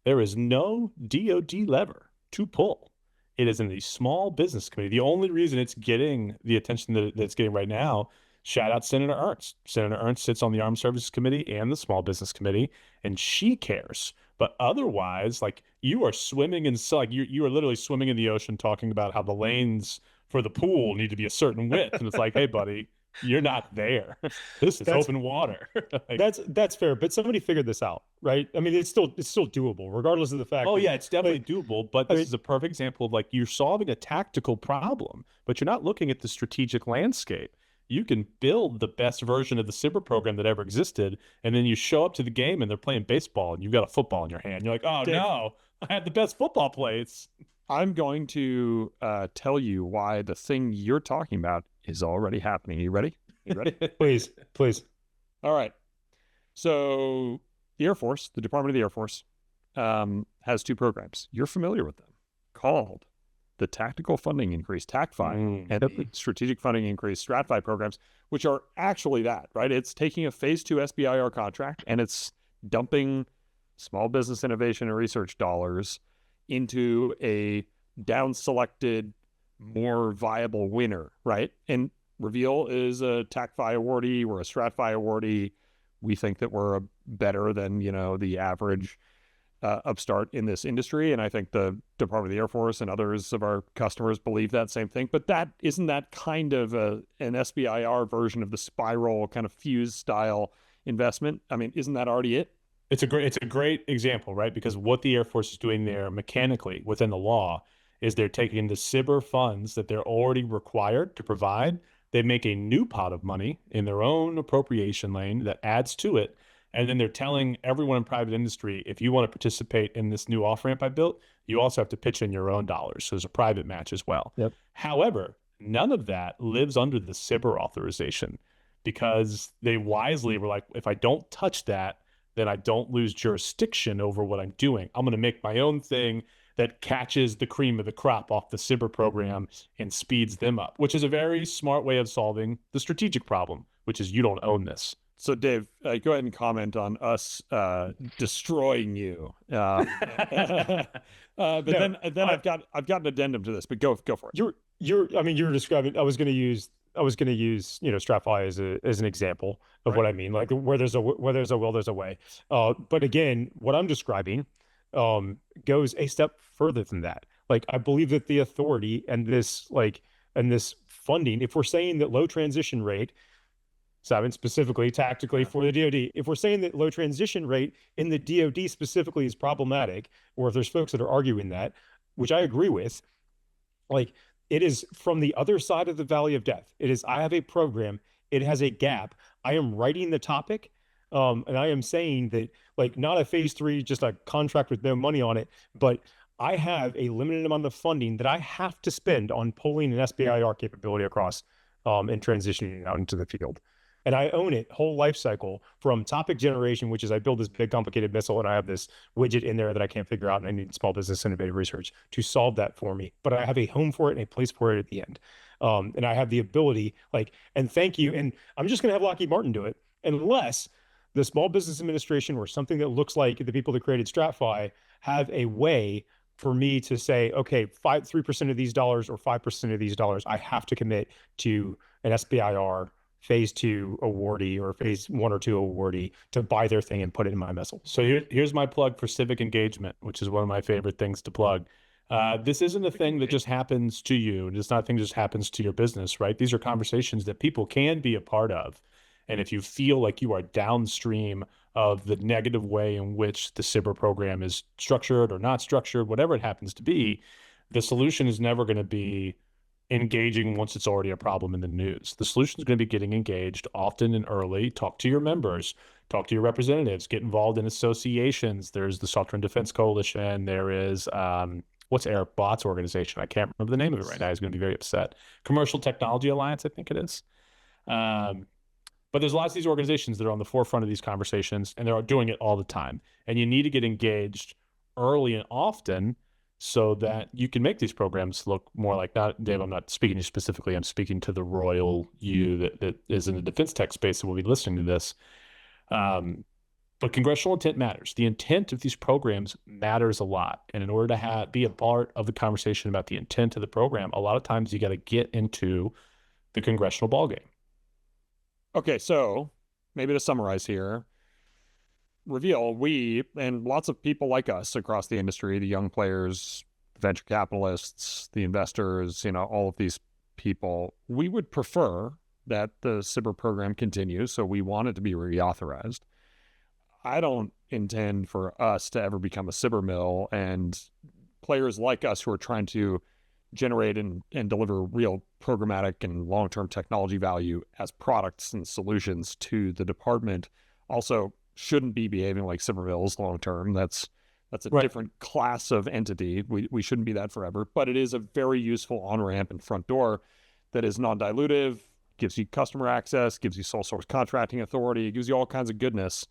B: There is no DoD lever to pull. It is in the Small Business Committee. The only reason it's getting the attention that it's getting right now, shout out Senator Ernst. Senator Ernst sits on the Armed Services Committee and the Small Business Committee, and she cares. But otherwise, like, you are swimming in, like, you are literally swimming in the ocean talking about how the lanes for the pool need to be a certain width. And it's like, hey, buddy, you're not there. This is open water. Like,
C: that's fair, but somebody figured this out, right? I mean, it's still doable, regardless of the fact.
B: Oh yeah, it's definitely doable. But this is a perfect example of, like, you're solving a tactical problem, but you're not looking at the strategic landscape. You can build the best version of the SBIR program that ever existed, and then you show up to the game and they're playing baseball and you've got a football in your hand. You're like, oh, Dave, no, I had the best football plays.
A: I'm going to tell you why the thing you're talking about is already happening. You ready?
C: Please.
A: All right. So the Air Force, the Department of the Air Force, has two programs. You're familiar with them, called the Tactical Funding Increase, TACFI, and the Strategic Funding Increase, STRATFI programs, which are actually that, right? It's taking a phase 2 SBIR contract and it's dumping small business innovation and research dollars into a down-selected, more viable winner, right? And Reveal is a TACFI awardee. We're a STRATFI awardee. We think that we're better than, the average upstart in this industry. And I think the Department of the Air Force and others of our customers believe that same thing. But isn't that kind of an SBIR version of the spiral kind of fuse style investment? I mean, isn't that already it?
B: It's a great example, right? Because what the Air Force is doing there mechanically within the law is they're taking the SBIR funds that they're already required to provide. They make a new pot of money in their own appropriation lane that adds to it. And then they're telling everyone in private industry, if you want to participate in this new off-ramp I built, you also have to pitch in your own dollars. So there's a private match as well.
C: Yep.
B: However, none of that lives under the SBIR authorization because they wisely were like, if I don't touch that, then I don't lose jurisdiction over what I'm doing. I'm going to make my own thing that catches the cream of the crop off the SBIR program and speeds them up, which is a very smart way of solving the strategic problem, which is you don't own this.
A: So, Dave, go ahead and comment on us destroying you. But then I've got an addendum to this. But go for it.
C: You're describing. I was going to use STRATFI as an example of what I mean. Like where there's a will, there's a way. But again, what I'm describing goes a step further than that. Like I believe that the authority and this funding, if we're saying that low transition rate. Simon, specifically, tactically for the DoD, if we're saying that low transition rate in the DoD specifically is problematic, or if there's folks that are arguing that, which I agree with, like it is from the other side of the valley of death. It is, I have a program, it has a gap. I am writing the topic, and I am saying that, like, not a phase 3, just a contract with no money on it, but I have a limited amount of funding that I have to spend on pulling an SBIR capability across and transitioning it out into the field. And I own it whole life cycle from topic generation, which is I build this big complicated missile and I have this widget in there that I can't figure out and I need small business innovative research to solve that for me. But I have a home for it and a place for it at the end. And I have the ability, and thank you. And I'm just going to have Lockheed Martin do it unless the Small Business Administration or something that looks like the people that created STRATFI have a way for me to say, okay, 3% of these dollars or 5% of these dollars, I have to commit to an SBIR phase 2 awardee or phase 1 or 2 awardee to buy their thing and put it in my missile.
B: So here's my plug for civic engagement, which is one of my favorite things to plug. This isn't a thing that just happens to you. It's not a thing that just happens to your business, right? These are conversations that people can be a part of. And if you feel like you are downstream of the negative way in which the SBIR program is structured or not structured, whatever it happens to be, the solution is never going to be engaging once it's already a problem in the news. The solution is going to be getting engaged often and early. Talk to your members, talk to your representatives, get involved in associations. There's the Software and Defense Coalition. There is, what's Eric Bott's organization? I can't remember the name of it right now. He's going to be very upset. Commercial Technology Alliance, I think it is. But there's lots of these organizations that are on the forefront of these conversations, and they're doing it all the time. And you need to get engaged early and often so that you can make these programs look more like, not Dave, I'm not speaking to you specifically, I'm speaking to the royal you that is in the defense tech space that will be listening to this. But congressional intent matters. The intent of these programs matters a lot. And in order to be a part of the conversation about the intent of the program, a lot of times you got to get into the congressional ballgame.
A: Okay, so maybe to summarize here, Reveal, we and lots of people like us across the industry, the young players, the venture capitalists, the investors, all of these people, we would prefer that the SBIR program continues. So we want it to be reauthorized. I don't intend for us to ever become a SBIR mill, and players like us who are trying to generate and deliver real programmatic and long-term technology value as products and solutions to the department also shouldn't be behaving like SBIR mills long-term. That's a
B: right.
A: different class of entity. We shouldn't be that forever, but it is a very useful on-ramp and front door that is non-dilutive, gives you customer access, gives you sole source contracting authority, gives you all kinds of goodness.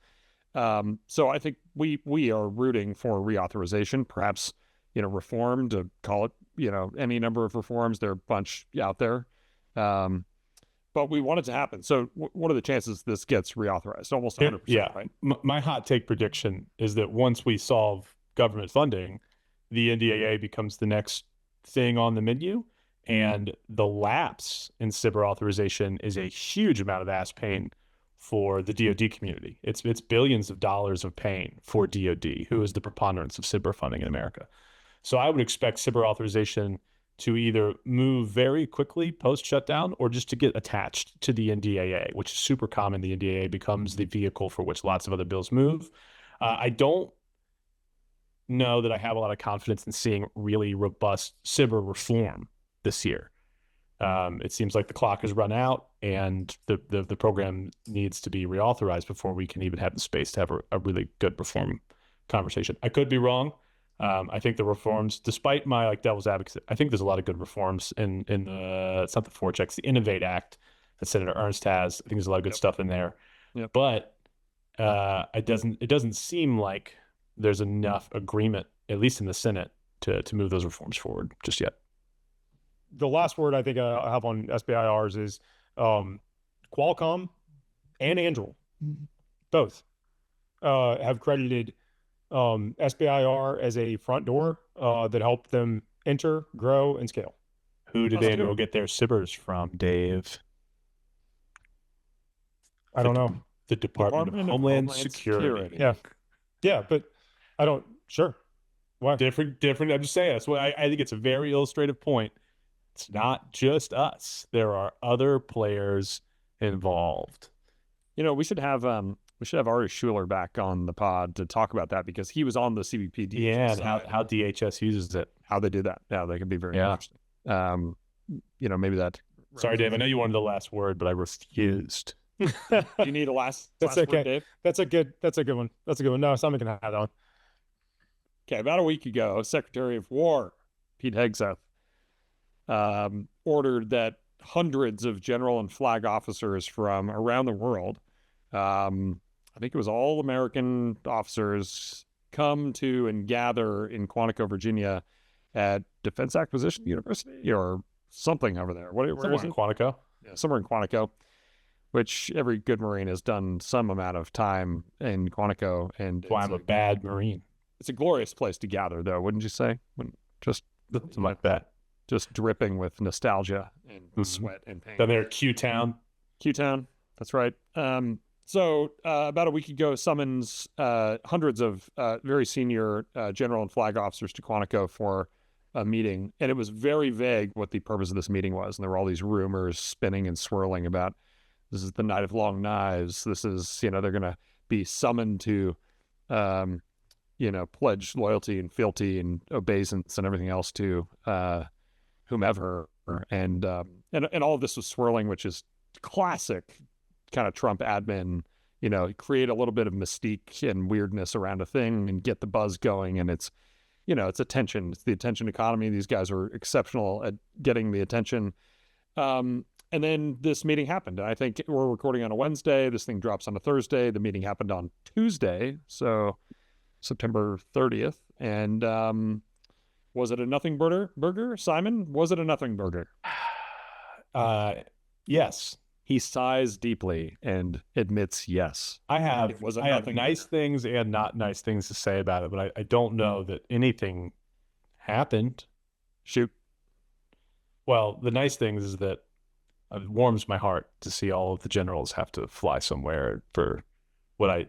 A: So I think we are rooting for reauthorization, perhaps, reform, to call it, any number of reforms. There are a bunch out there. But we want it to happen. So what are the chances this gets reauthorized? Almost 100%,
B: yeah.
A: right?
B: My hot take prediction is that once we solve government funding, the NDAA becomes the next thing on the menu, and the lapse in SBIR authorization is a huge amount of ass pain for the DoD community. It's billions of dollars of pain for DoD, who is the preponderance of SBIR funding in America. So I would expect SBIR authorization to either move very quickly post-shutdown or just to get attached to the NDAA, which is super common. The NDAA becomes the vehicle for which lots of other bills move. I don't know that I have a lot of confidence in seeing really robust SBIR reform this year. It seems like the clock has run out, and the program needs to be reauthorized before we can even have the space to have a really good reform conversation. I could be wrong. I think the reforms, despite my devil's advocate, I think there's a lot of good reforms in the, it's not the four checks, the Innovate Act that Senator Ernst has. I think there's a lot of good stuff in there.
A: Yep.
B: But it doesn't seem like there's enough agreement, at least in the Senate, to move those reforms forward just yet.
C: The last word I think I have on SBIRs is Qualcomm and Anduril, both have credited SBIR as a front door that helped them enter, grow, and scale.
B: Who did Anduril get their SBIRs from, Dave?
C: I don't know.
B: The Department of Homeland Security.
C: Yeah, but I don't. Sure. Why?
B: Different. I'm just saying. That's why I think it's a very illustrative point. It's not just us. There are other players involved.
A: We should have Ari Schuler back on the pod to talk about that, because he was on the CBP.
B: Yeah, and how DHS uses it,
A: how they do that. Yeah, they can be very interesting. Maybe that.
B: Sorry, Dave. I know you wanted the last word, but I refused.
A: Do you need a last?
C: That's
A: last
C: okay.
A: word, Dave?
C: That's a good one. That's a good one. No, somebody can have that one.
A: Okay, about a week ago, Secretary of War Pete Hegseth ordered that hundreds of general and flag officers from around the world, I think it was all American officers, come to and gather in Quantico, Virginia, at Defense Acquisition University or something over there. Where is it?
B: In Quantico?
A: Yeah, somewhere in Quantico, which every good Marine has done some amount of time in Quantico. And
B: that's why I'm a bad Marine.
A: It's a glorious place to gather, though, wouldn't you say? Just
B: something like that.
A: Just dripping with nostalgia and sweat and pain.
B: Then they're Q-Town.
A: Q-Town, that's right. So about a week ago, summons hundreds of very senior general and flag officers to Quantico for a meeting. And it was very vague what the purpose of this meeting was. And there were all these rumors spinning and swirling about This is the night of long knives. This is, they're going to be summoned to, pledge loyalty and fealty and obeisance and everything else to whomever. And all of this was swirling, which is classic kind of Trump admin, create a little bit of mystique and weirdness around a thing and get the buzz going. And it's attention. It's the attention economy. These guys are exceptional at getting the attention. And then this meeting happened. And I think we're recording on a Wednesday. This thing drops on a Thursday. The meeting happened on Tuesday, so September 30th. And was it a nothing burger, Simon? Was it a nothing burger?
B: Yes.
A: He sighs deeply and admits yes.
B: I have nice things and not nice things to say about it, but I don't know that anything happened.
A: Shoot.
B: Well, the nice things is that it warms my heart to see all of the generals have to fly somewhere for what I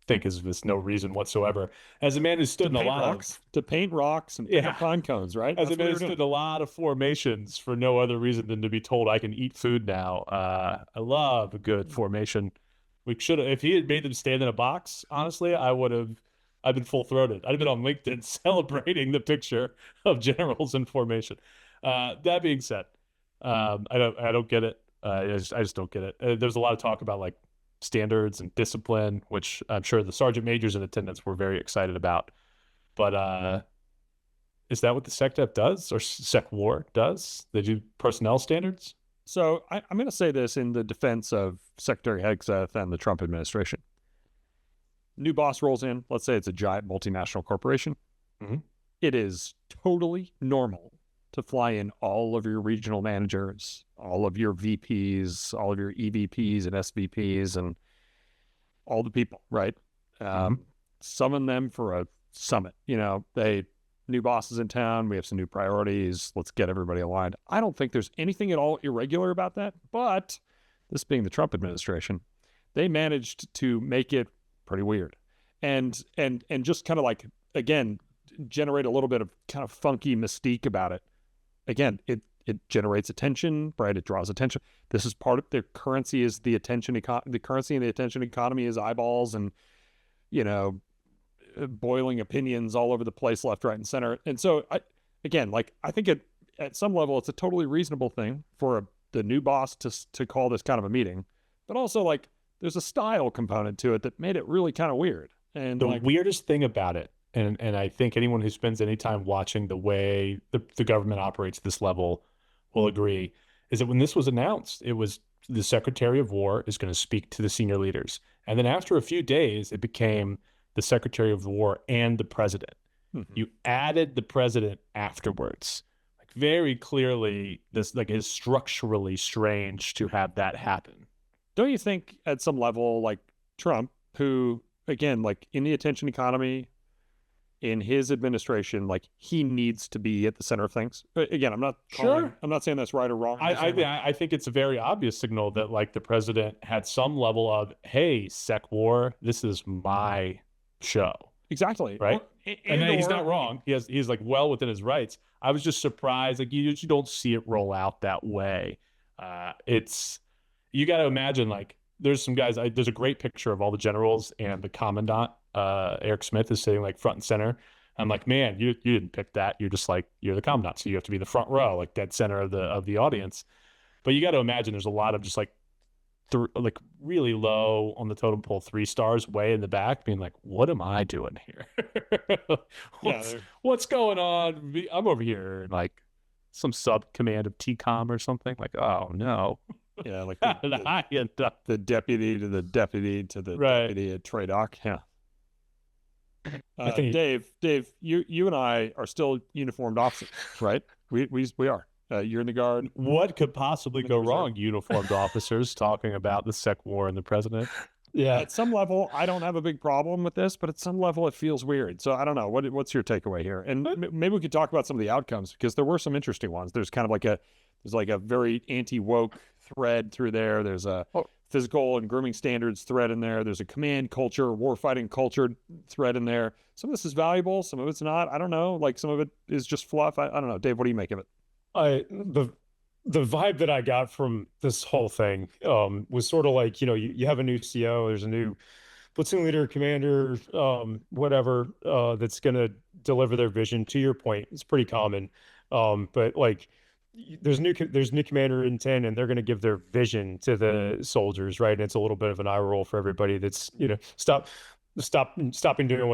B: think is no reason whatsoever. As a man who stood in a lot
A: to paint rocks and pick up pine cones, right?
B: As a man who stood in a lot of formations for no other reason than to be told I can eat food now. I love a good formation. We should have, if he had made them stand in a box, honestly, I've been full throated. I'd have been on LinkedIn celebrating the picture of generals in formation. That being said, I don't get it. I just don't get it. There's a lot of talk about like standards and discipline, which I'm sure the sergeant majors in attendance were very excited about. But is that what the SecDef does, or SecWar does? They do personnel standards?
A: So I'm going to say this in the defense of Secretary Hegseth and the Trump administration. New boss rolls in. Let's say it's a giant multinational corporation.
B: Mm-hmm.
A: It is totally normal to fly in all of your regional managers, all of your VPs, all of your EVPs and SVPs, and all the people, right? Summon them for a summit. New bosses in town. We have some new priorities. Let's get everybody aligned. I don't think there's anything at all irregular about that. But this being the Trump administration, they managed to make it pretty weird, and just kind of like, again, generate a little bit of kind of funky mystique about it. Again, it generates attention, right? It draws attention. This is part of their currency is the attention. The currency in the attention economy is eyeballs and, boiling opinions all over the place, left, right, and center. And so, I think at some level, it's a totally reasonable thing for the new boss to call this kind of a meeting. But also, like, there's a style component to it that made it really kind of weird. And
B: the weirdest thing about it, and I think anyone who spends any time watching the way the government operates at this level will agree, is that when this was announced, it was the Secretary of War is going to speak to the senior leaders. And then after a few days, it became the Secretary of War and the President.
A: Mm-hmm.
B: You added the President afterwards. Like, very clearly, this is structurally strange to have that happen.
A: Don't you think at some level, like Trump, who, again, like in the attention economy, in his administration, like he needs to be at the center of things. But again, I'm not saying that's right or wrong.
B: I think it's a very obvious signal that like the president had some level of, hey, SecWar, this is my show.
A: Exactly.
B: Right. And he's not wrong. He's like well within his rights. I was just surprised. Like you don't see it roll out that way. You got to imagine, like, there's some guys, there's a great picture of all the generals and the commandant, Eric Smith, is sitting like front and center. I'm like, man, you didn't pick that. You're just like, you're the commandant. So you have to be the front row, like dead center of the audience. But you got to imagine there's a lot of just like really low on the totem pole 3 stars way in the back being like, what am I doing here? What's going on? I'm over here in like some sub command of TCOM or something. Like, oh no.
A: Yeah, like the deputy to the deputy to the deputy at TRADOC. Yeah. Dave, you and I are still uniformed officers, right? We are. You're in the Guard.
B: What could possibly go wrong? Uniformed officers talking about the SecWar and the president.
A: Yeah. At some level, I don't have a big problem with this, but at some level, it feels weird. So I don't know. What's your takeaway here? And maybe we could talk about some of the outcomes, because there were some interesting ones. There's kind of like a very anti-woke thread through there. There's a physical and grooming standards thread in there. There's a command culture, warfighting culture thread in there. Some of this is valuable. Some of it's not. I don't know. Like some of it is just fluff. I don't know. Dave, what do you make of it?
C: the vibe that I got from this whole thing was sort of like, you have a new CO, there's a new platoon leader, commander, whatever, that's going to deliver their vision. To your point, it's pretty common. But like, there's new commander in 10, and they're going to give their vision to the soldiers, right? And it's a little bit of an eye roll for everybody that's, stopping doing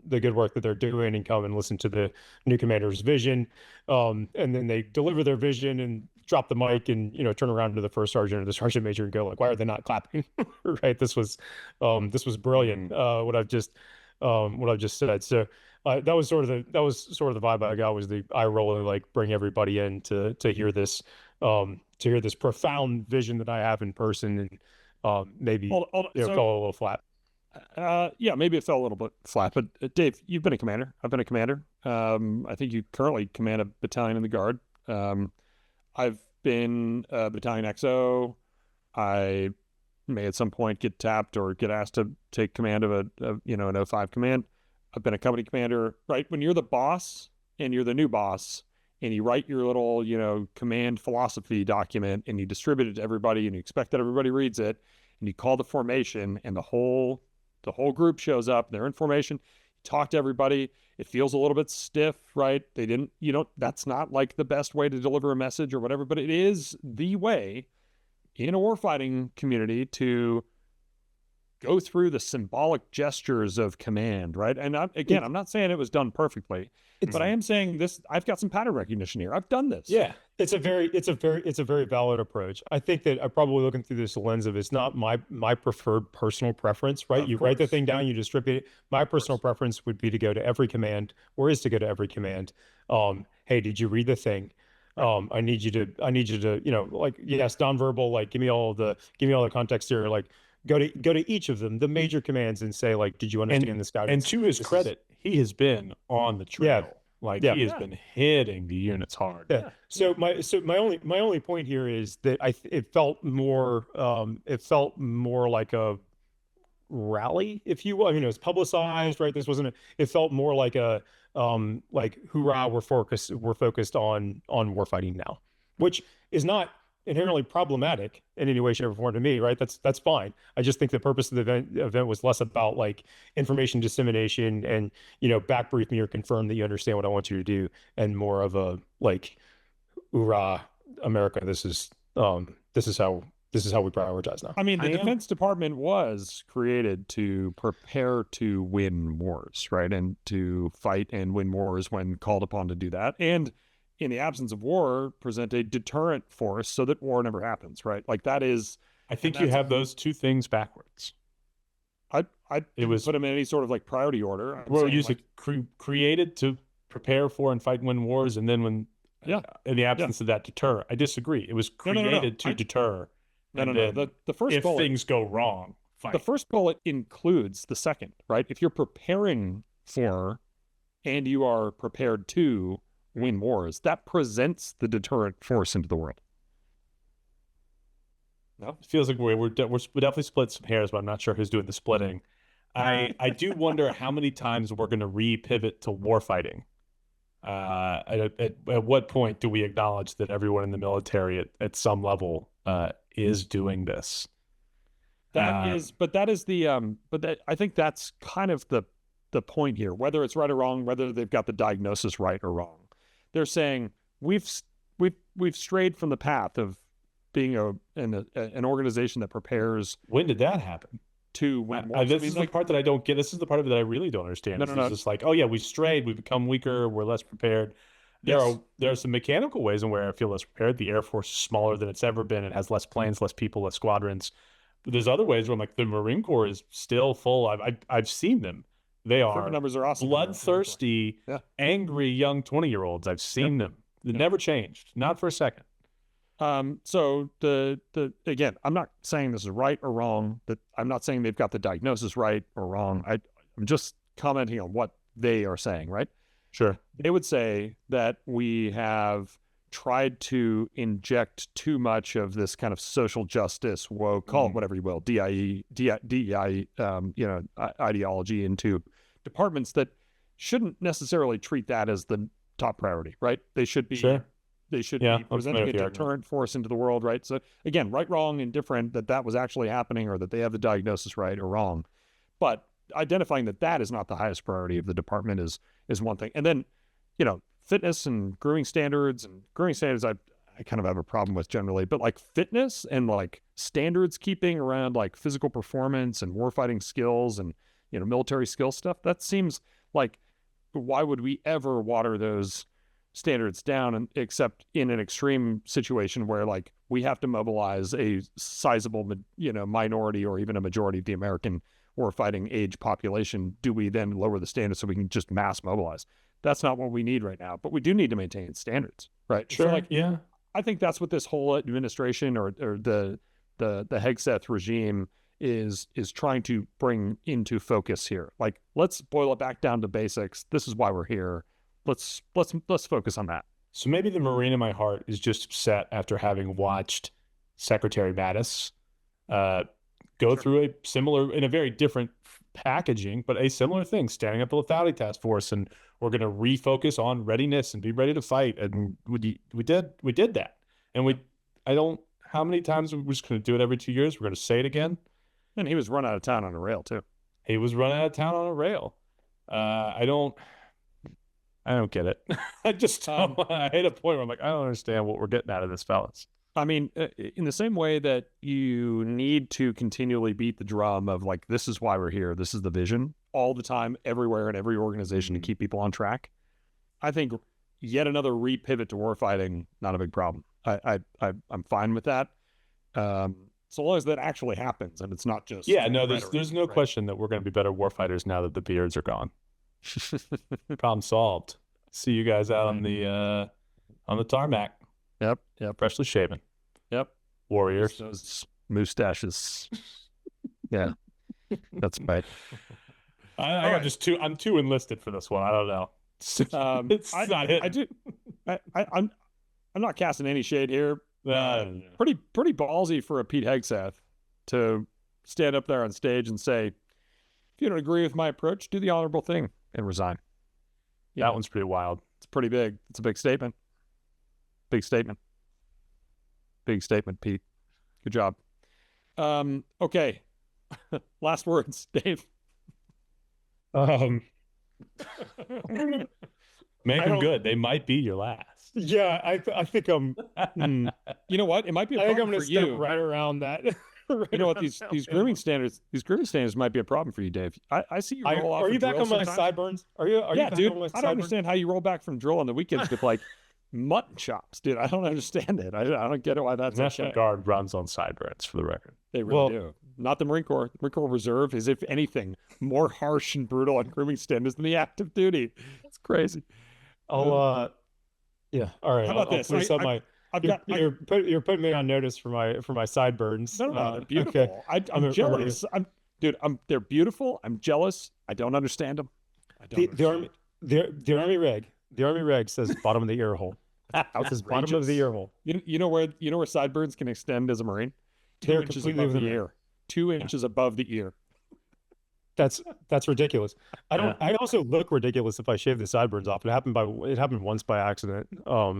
C: the good work that they're doing and come and listen to the new commander's vision. And then they deliver their vision and drop the mic and, turn around to the first sergeant or the sergeant major and go like, why are they not clapping? Right. This was brilliant. What I've just said. So that was sort of the vibe I got, was the eye rolling, like, bring everybody in to hear this profound vision that I have in person. And maybe
A: Hold on.
C: fell a little flat.
A: Yeah, maybe it fell a little bit flat, but Dave, you've been a commander. I've been a commander. I think you currently command a battalion in the Guard. I've been a battalion XO. I may at some point get tapped or get asked to take command of an 05 command. I've been a company commander, right? When you're the boss and you're the new boss and you write your little, command philosophy document and you distribute it to everybody and you expect that everybody reads it, and you call the formation and the whole group shows up, they're in formation, you talk to everybody, it feels a little bit stiff, right? That's not like the best way to deliver a message or whatever, but it is the way in a warfighting community to go through the symbolic gestures of command, right? And I'm not saying it was done perfectly, but I am saying this, I've got some pattern recognition here. I've done this.
C: Yeah. It's a very valid approach. I think that I'm probably looking through this lens of, it's not my preferred personal preference, right? You write the thing down, you distribute it. My personal preference would be to go to every command, or is to go to every command. Hey, did you read the thing? I need you to, like, yes, nonverbal, like, give me all the context here. Like, go to each of them, the major commands, and say, like, did you understand this guidance?
B: And to his credit, he has been on the trail.
C: Yeah.
B: He has been hitting the units hard.
C: Yeah. So my only point here is that it felt more like a rally, if you will. I mean, it was publicized, right? It felt more like a like, hoorah, we're focused on warfighting now, which is not inherently problematic in any way, shape, or form to me, right? That's fine. I just think the purpose of the event was less about, like, information dissemination and, back brief me or confirm that you understand what I want you to do, and more of a, like, hoorah, America, this is how we prioritize now.
A: I mean, the Defense Department was created to prepare to win wars, right? And to fight and win wars when called upon to do that. And in the absence of war, present a deterrent force so that war never happens, right? Like, that is...
B: I think you have those two things backwards.
A: I put them in any sort of, like, priority order.
B: Well, created to prepare for and fight and win wars, and then when... in the absence of that, deter. I disagree. It was created to deter.
A: No. The first bullet,
B: if things go wrong, fight.
A: The first bullet includes the second, right? If you're preparing for and you are prepared to win wars, that presents the deterrent force into the world.
B: No, it feels like we definitely split some hairs, but I'm not sure who's doing the splitting. I do wonder how many times we're going to re-pivot to warfighting. At what point do we acknowledge that everyone in the military at some level is doing this?
A: I think that's kind of the point here, whether it's right or wrong, whether they've got the diagnosis right or wrong. They're saying we've strayed from the path of being an organization that prepares.
B: When did that happen?
A: To win
B: wars. This is the part that I don't get. This is the part of it that I really don't understand. No. It's just like, oh yeah, we strayed, we've become weaker, we're less prepared. There are some mechanical ways in where I feel less prepared. The Air Force is smaller than it's ever been. It has less planes, less people, less squadrons. But there's other ways where I'm like, the Marine Corps is still full. I've seen them. They are
A: numbers are awesome.
B: Bloodthirsty, angry young 20-year-olds. I've seen them. It never changed, not for a second.
A: So again, I'm not saying this is right or wrong. That I'm not saying they've got the diagnosis right or wrong. I'm just commenting on what they are saying, right?
B: Sure.
A: They would say that we have tried to inject too much of this kind of social justice, call it whatever you will, DEI, ideology into departments that shouldn't necessarily treat that as the top priority, right? They should be They should
B: Yeah,
A: be
B: I'm familiar
A: presenting a
B: with the argument.
A: deterrent force into the world, right? So again, right, wrong, indifferent, that was actually happening, or that they have the diagnosis right or wrong. But identifying that is not the highest priority of the department is one thing. And then, fitness and grooming standards, I kind of have a problem with generally, but like fitness and like standards keeping around like physical performance and warfighting skills and, military skill stuff, that seems like, why would we ever water those standards down, and except in an extreme situation where like we have to mobilize a sizable, minority or even a majority of the American warfighting age population? Do we then lower the standards so we can just mass mobilize? That's not what we need right now, but we do need to maintain standards, right?
B: Sure.
A: So like,
B: yeah.
A: I think that's what this whole administration or the Hegseth regime is trying to bring into focus here. Like, let's boil it back down to basics. This is why we're here. Let's focus on that.
B: So maybe the Marine in my heart is just upset after having watched Secretary Mattis go through a similar, in a very different packaging, but a similar thing, standing up the lethality task force, and we're going to refocus on readiness and be ready to fight. And we did that. And how many times we're just going to do it every 2 years? We're going to say it again.
A: And he was run out of town on a rail too.
B: He was run out of town on a rail. I don't get it. I just I hit a point where I'm like, I don't understand what we're getting out of this, fellas.
A: I mean, in the same way that you need to continually beat the drum of like, this is why we're here, this is the vision, all the time, everywhere, in every organization to keep people on track. I think yet another repivot to warfighting, not a big problem. I'm fine with that. So long as that actually happens and it's not just
B: there's no question that we're going to be better warfighters now that the beards are gone. Problem solved. See you guys out on the tarmac.
A: Yep.
B: Freshly shaven.
A: Yep.
B: Warriors.
A: Those mustaches. Yeah. That's right.
B: I'm too enlisted for this one. I don't know. It's not hitting.
A: I'm not casting any shade here. Pretty ballsy for a Pete Hegseth to stand up there on stage and say, if you don't agree with my approach, do the honorable thing and resign.
B: That one's pretty wild.
A: It's pretty big. It's a big statement. Big statement, Pete. Good job. Okay. Last words, Dave.
B: Make them good. They might be your last.
C: Yeah, I think I'm.
A: You know what? It might be.
C: I think I'm
A: going to
C: step right around that.
A: You know what? These grooming standards. These grooming standards might be a problem for you, Dave. I see you roll off.
C: Are you back on my sideburns? Are you?
A: Yeah, dude. I don't understand how you roll back from drill on the weekends with like mutton chops, dude. I don't understand it. I don't get it why that's
B: National Guard runs on sideburns, for the record.
A: They really do. Not the Marine Corps. The Marine Corps Reserve is, if anything, more harsh and brutal on grooming standards than the active duty. It's crazy.
C: Yeah. All right.
A: How about this?
C: You're putting me on notice for my sideburns.
A: No, they're beautiful. Okay. I'm jealous. They're beautiful. I'm jealous. I don't understand them.
C: The Army reg says bottom of the ear hole. It says bottom of the ear hole.
A: You know where sideburns can extend as a Marine? 2 inches above the ear. 2 inches above the ear.
C: That's ridiculous. I also look ridiculous if I shave the sideburns off. It happened once by accident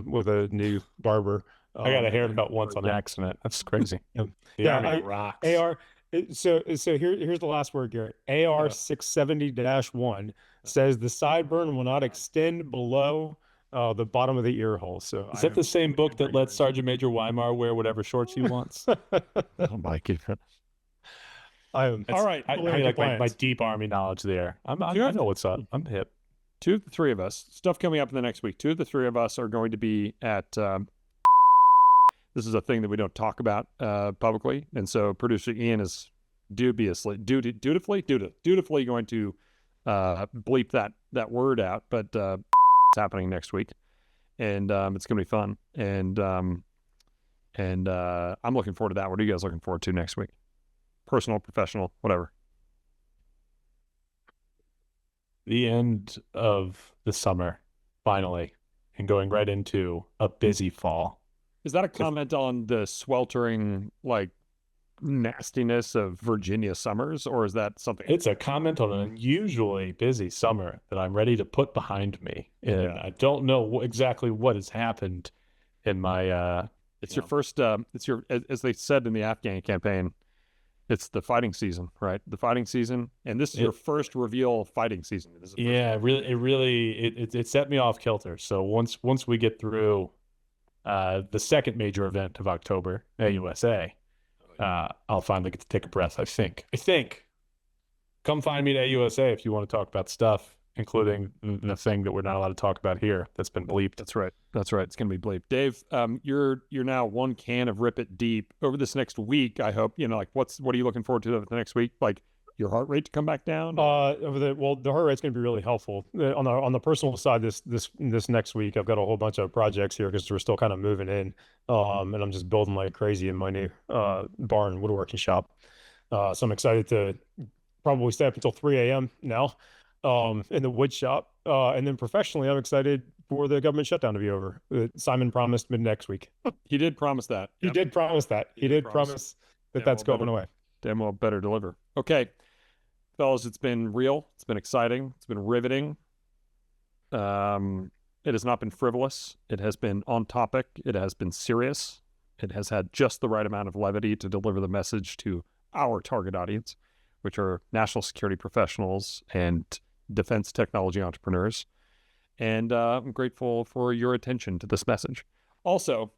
C: with a new barber.
B: I got a haircut once on accident. That's crazy.
C: Rocks. So here's the last word, Garrett. AR 670-1 says the sideburn will not extend below the bottom of the ear hole. So
B: is that the same book that lets Sergeant Major Weimar wear whatever shorts he wants?
A: Oh my goodness.
C: All right.
B: I like my deep Army knowledge there. I know what's up. I'm hip.
A: 2 of the 3 of us, stuff coming up in the next week. 2 of the 3 of us are going to be at. This is a thing that we don't talk about publicly, and so producer Ian is dutifully going to bleep that word out. But it's happening next week, and it's going to be fun. And I'm looking forward to that. What are you guys looking forward to next week? Personal, professional, whatever.
B: The end of the summer, finally, and going right into a busy fall.
A: Is that a comment on the sweltering, like, nastiness of Virginia summers, or is that something?
B: It's a comment on an unusually busy summer that I'm ready to put behind me. And I don't know exactly what has happened in my.
A: It's your first. It's your, as they said in the Afghan campaign, it's the fighting season, right? The fighting season, and this is your first reveal fighting season.
B: It set me off kilter. So once we get through the second major event of October, AUSA, I'll finally get to take a breath. I think. Come find me at AUSA if you want to talk about stuff, including the thing that we're not allowed to talk about here that's been bleeped.
A: That's right. It's going to be bleeped. Dave, you're now one can of Rip It Deep. Over this next week, I hope, like what are you looking forward to the next week? Like your heart rate to come back down?
C: The heart rate's going to be really helpful. On the personal side, this next week, I've got a whole bunch of projects here because we're still kind of moving in, and I'm just building like crazy in my new barn woodworking shop. So I'm excited to probably stay up until 3 a.m. now in the wood shop. And then professionally, I'm excited for the government shutdown to be over. Simon promised mid next week.
A: He did promise that.
C: He did promise that. He did promise that that's going away.
A: Damn well better deliver. Okay, fellas, it's been real. It's been exciting. It's been riveting. It has not been frivolous. It has been on topic. It has been serious. It has had just the right amount of levity to deliver the message to our target audience, which are national security professionals and defense technology entrepreneurs. And I'm grateful for your attention to this message. Also,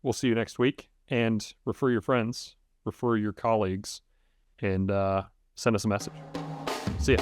A: we'll see you next week, and refer your friends, refer your colleagues, and send us a message. See ya.